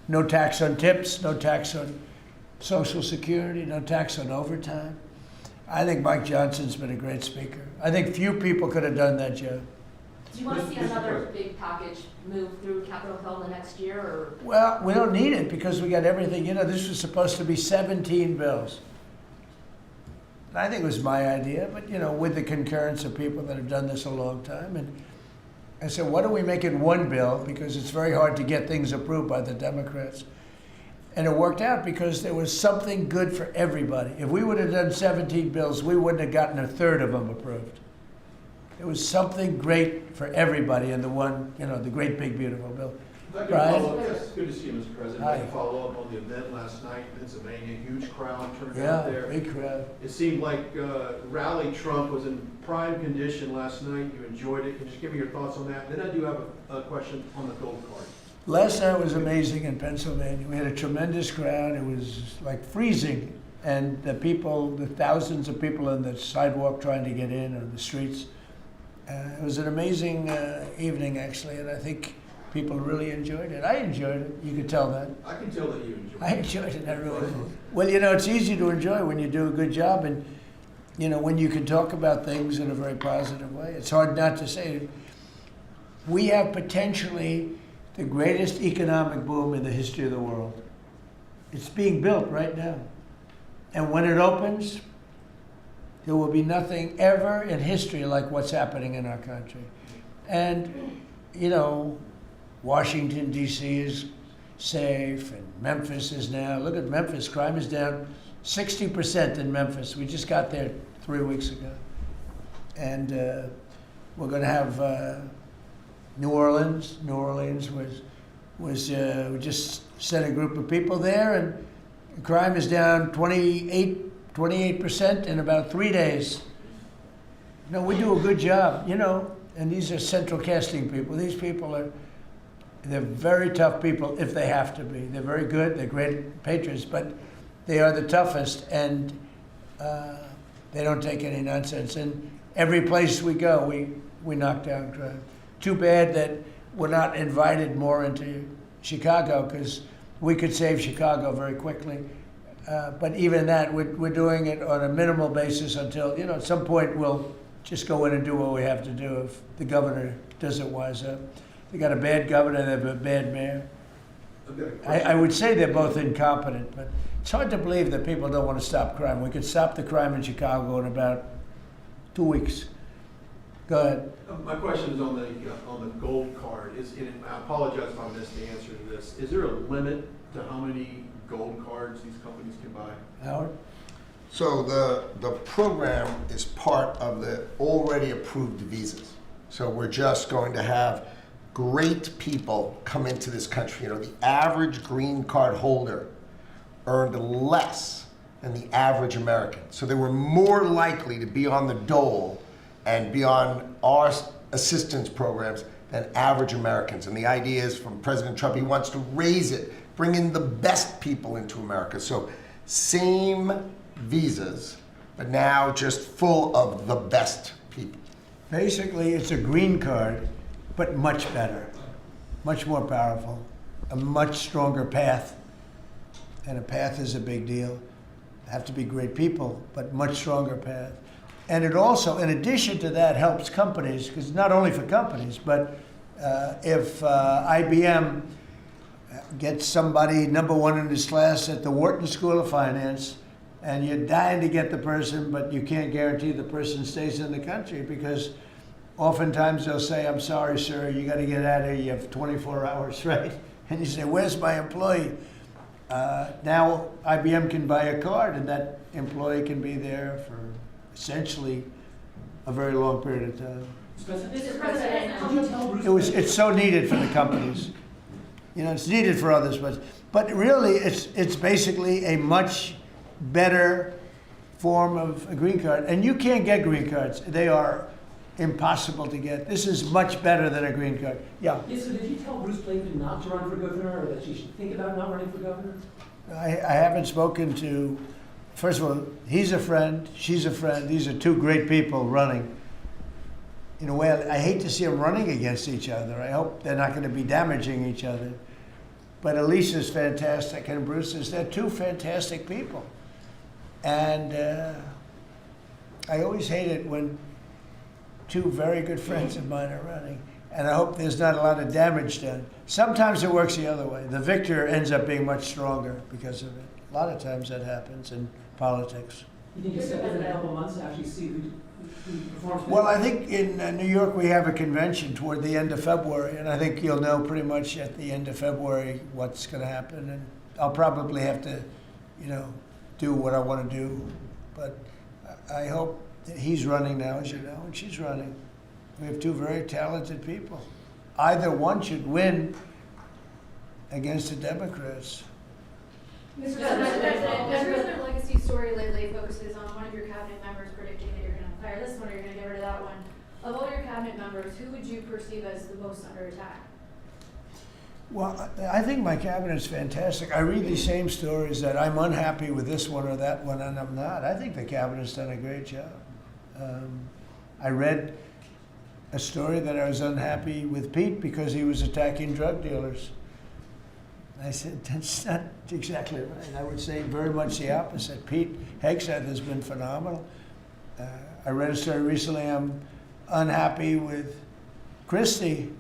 No tax on tips, no tax on Social Security, no tax on overtime. I think Mike Johnson's been a great speaker. I think few people could have done that job. Do you want to see another big package move through Capitol Hill in the next year, or? Well, we don't need it because we got everything. You know, this was supposed to be 17 bills. And I think it was my idea, but, you know, with the concurrence of people that have done this a long time. And I said, why don't we make it 1 bill? Because it's very hard to get things approved by the Democrats. And it worked out because there was something good for everybody. If we would have done 17 bills, we wouldn't have gotten 1/3 of them approved. There was something great for everybody in the one, you know, the Great Big Beautiful Bill. Brian? Yes, good to see you, Mr. President. Hi. I follow up on the event last night in Pennsylvania, huge crowd turned Yeah, out there. big crowd. It seemed like Rally Trump was in prime condition last night. You enjoyed it. Can you just give me your thoughts on that? Then I do have a question on the gold card. Last night was amazing in Pennsylvania. We had a tremendous crowd. It was like freezing. And the people, the thousands of people on the sidewalk trying to get in on the streets. It was an amazing evening, actually, and I think people really enjoyed it. I enjoyed it. You could tell that. I can tell that you enjoyed it. I enjoyed it. I really did. Well, you know, it's easy to enjoy when you do a good job and, you know, when you can talk about things in a very positive way. It's hard not to say. We have potentially the greatest economic boom in the history of the world. It's being built right now. And when it opens, there will be nothing ever in history like what's happening in our country. And, you know, Washington, D.C. is safe, and Memphis is now. Look at Memphis. Crime is down 60% in Memphis. We just got there 3 weeks ago. And we're going to have New Orleans. New Orleans we just sent a group of people there, and crime is down 28% in about 3 days. No, we do a good job. You know, And these are central casting people. These people they're very tough people if they have to be. They're very good, they're great patriots, but they are the toughest, and they don't take any nonsense. And every place we go, we knock down crime. Too bad that we're not invited more into Chicago, because we could save Chicago very quickly. But even that, we're doing it on a minimal basis until, at some point we'll just go in and do what we have to do if the governor doesn't wise up. They got a bad governor, they have a bad mayor. I would say they're both incompetent, but it's hard to believe that people don't want to stop crime. We could stop the crime in Chicago in about 2 weeks. Go ahead. My question is on the gold card. I apologize if I missed the answer to this. Is there a limit to how many gold cards these companies can buy? Howard? So the program is part of the already approved visas. So we're just going to have great people come into this country. The average green card holder earned less than the average American. So they were more likely to be on the dole and be on our assistance programs than average Americans. And the idea is from President Trump, he wants to raise it, bring in the best people into America. So same visas, but now just full of the best people. Basically, it's a green card, but much better, much more powerful, a much stronger path. And a path is a big deal. Have to be great people, but much stronger path. And it also, in addition to that, helps companies, because not only for companies, but if IBM gets somebody #1 in his class at the Wharton School of Finance, and you're dying to get the person, but you can't guarantee the person stays in the country, because oftentimes they'll say, I'm sorry, sir, you got to get out of here, you have 24 hours, right? And you say, where's my employee? Now IBM can buy a card, and that employee can be there for essentially a very long period of time. Mr. President, could you tell Bruce? It's so needed for the companies. It's needed for others, but really it's basically a much better form of a green card. And you can't get green cards. They are impossible to get. This is much better than a green card. Yeah. Yes, so did you tell Bruce Blakeman not to run for governor, or that she should think about not running for governor? I haven't spoken to, first of all, he's a friend, she's a friend. These are two great people running. In a way, I hate to see them running against each other. I hope they're not going to be damaging each other. But Elisa's fantastic, and Bruce is, they're two fantastic people. And I always hate it when two very good friends of mine are running. And I hope there's not a lot of damage done. Sometimes it works the other way. The victor ends up being much stronger because of it. A lot of times that happens in politics. You think you'll step in a couple of months to actually see who performs? Well, I think in New York we have a convention toward the end of February, and I think you'll know pretty much at the end of February what's going to happen. And I'll probably have to, do what I want to do. But I hope that he's running now, as you know, and she's running. We have two very talented people. Either one should win against the Democrats. Mr. President, the legacy story lately focuses on one of your cabinet members predicting that you're going to fire this one or you're going to get rid of that one. Of all your cabinet members, who would you perceive as the most under attack? Well, I think my cabinet's fantastic. I read these same stories that I'm unhappy with this one or that one, and I'm not. I think the cabinet's done a great job. I read a story that I was unhappy with Pete because he was attacking drug dealers. I said, that's not exactly right. I would say very much the opposite. Pete Hegseth has been phenomenal. I read a story recently, I'm unhappy with Christie.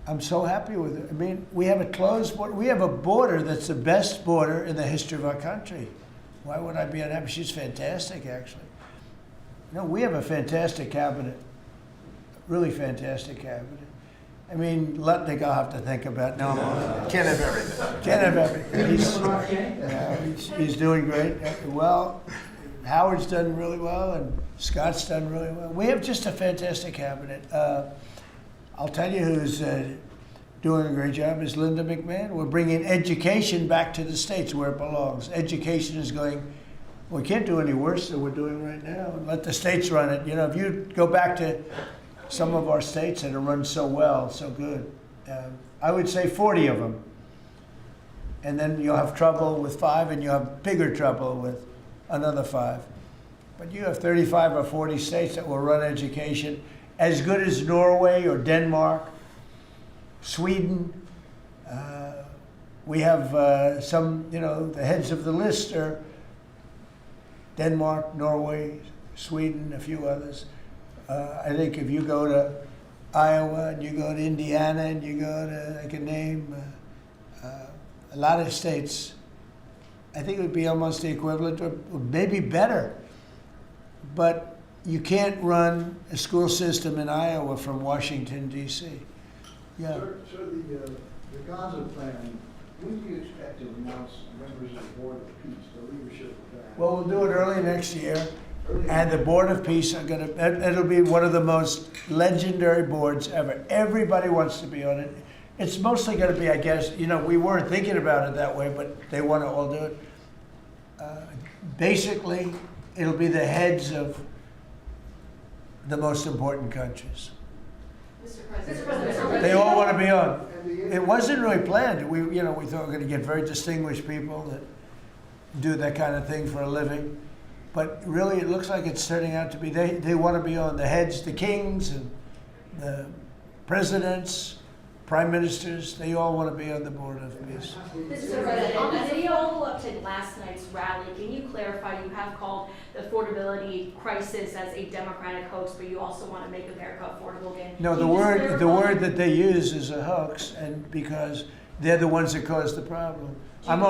I'm so happy with her. I mean, we have a closed border. We have a border that's the best border in the history of our country. Why would I be unhappy? She's fantastic, actually. No, we have a fantastic cabinet. Really fantastic cabinet. I mean, Lutnick I'll have to think about. No, Can't have everything. Can't have everything. He's doing great. Well, Howard's done really well, and Scott's done really well. We have just a fantastic cabinet. I'll tell you who's doing a great job is Linda McMahon. We're bringing education back to the states where it belongs. Education is going, we can't do any worse than we're doing right now. Let the states run it. If you go back to some of our states that are run so well, so good. I would say 40 of them. And then you'll have trouble with 5, and you'll have bigger trouble with another 5. But you have 35 or 40 states that will run education as good as Norway or Denmark, Sweden. We have some, the heads of the list are Denmark, Norway, Sweden, a few others. I think if you go to Iowa and you go to Indiana and you go to, I can name a lot of states, I think it would be almost the equivalent or maybe better. But you can't run a school system in Iowa from Washington, D.C. Yeah. Sir, the Gaza plan, when do you expect to announce members of the Board of Peace, the leadership of that? Well, we'll do it early next year. And the Board of Peace are going to, it'll be one of the most legendary boards ever. Everybody wants to be on it. It's mostly going to be, I guess, we weren't thinking about it that way, but they want to all do it. Basically, it'll be the heads of the most important countries. Mr. President. They all want to be on. It wasn't really planned. We thought we were going to get very distinguished people that do that kind of thing for a living. But really, it looks like it's turning out to be, they want to be on the heads, the kings and the presidents, prime ministers, they all want to be on the Board of Peace. Mr. President, on the follow-up to last night's rally, can you clarify, you have called the affordability crisis as a Democratic hoax, but you also want to make America affordable again? No, the word that they use is a hoax, and because they're the ones that caused the problem. I'm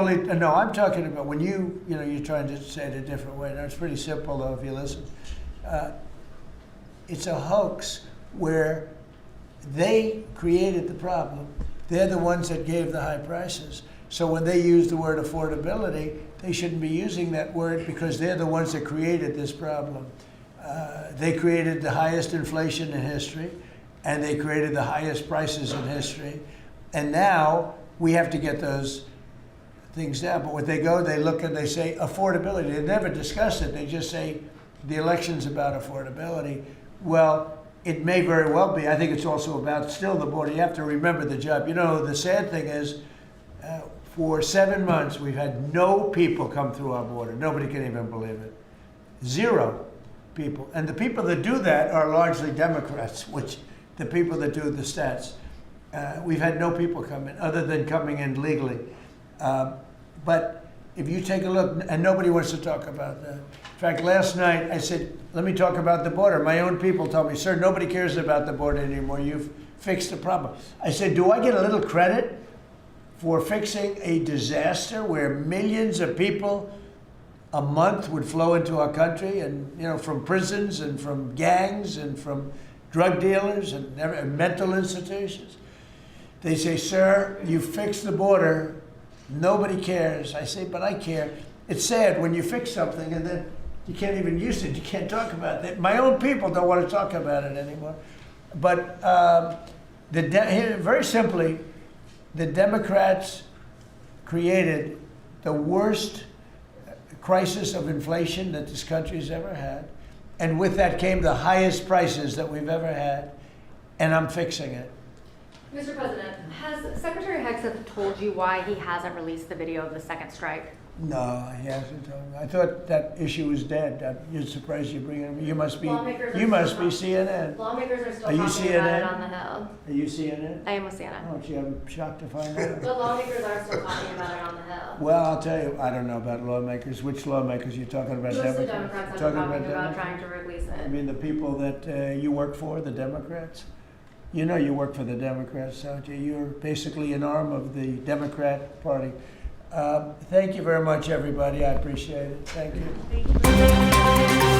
talking about when you're trying to say it a different way. Now, it's pretty simple, though, if you listen. It's a hoax where they created the problem. They're the ones that gave the high prices. So when they use the word affordability, they shouldn't be using that word because they're the ones that created this problem. They created the highest inflation in history, and they created the highest prices in history. And now we have to get those things down. But when they look and they say affordability. They never discuss it. They just say the election's about affordability. Well, it may very well be. I think it's also about still the border. You have to remember the job. The sad thing is, for 7 months, we've had no people come through our border. Nobody can even believe it. 0 people. And the people that do that are largely Democrats, which the people that do the stats. We've had no people come in, other than coming in legally. But if you take a look, and nobody wants to talk about that. In fact, last night I said, let me talk about the border. My own people told me, sir, nobody cares about the border anymore. You've fixed the problem. I said, do I get a little credit for fixing a disaster where millions of people a month would flow into our country, and from prisons and from gangs and from drug dealers and mental institutions? They say, sir, you fixed the border. Nobody cares. I say, but I care. It's sad when you fix something and then you can't even use it. You can't talk about it. My own people don't want to talk about it anymore. But very simply, the Democrats created the worst crisis of inflation that this country's ever had. And with that came the highest prices that we've ever had. And I'm fixing it. Mr. President, has Secretary Hegseth told you why he hasn't released the video of the second strike? No, he hasn't told me. I thought that issue was dead. You're surprised you bring it up. You must be CNN. Lawmakers are still Are you talking CNN? about it on the Hill. Are you CNN? I am with CNN. Oh, gee, I'm shocked to find out. But lawmakers are still talking about it on the Hill. Well, I'll tell you, I don't know about lawmakers. Which lawmakers? You're talking about Most of the Democrats? Democrats have Talking been talking about about trying to release I it. mean, the people that you work for, the Democrats? You know you work for the Democrats, don't you? You're basically an arm of the Democrat Party. Thank you very much, everybody. I appreciate it. Thank you. Thank you.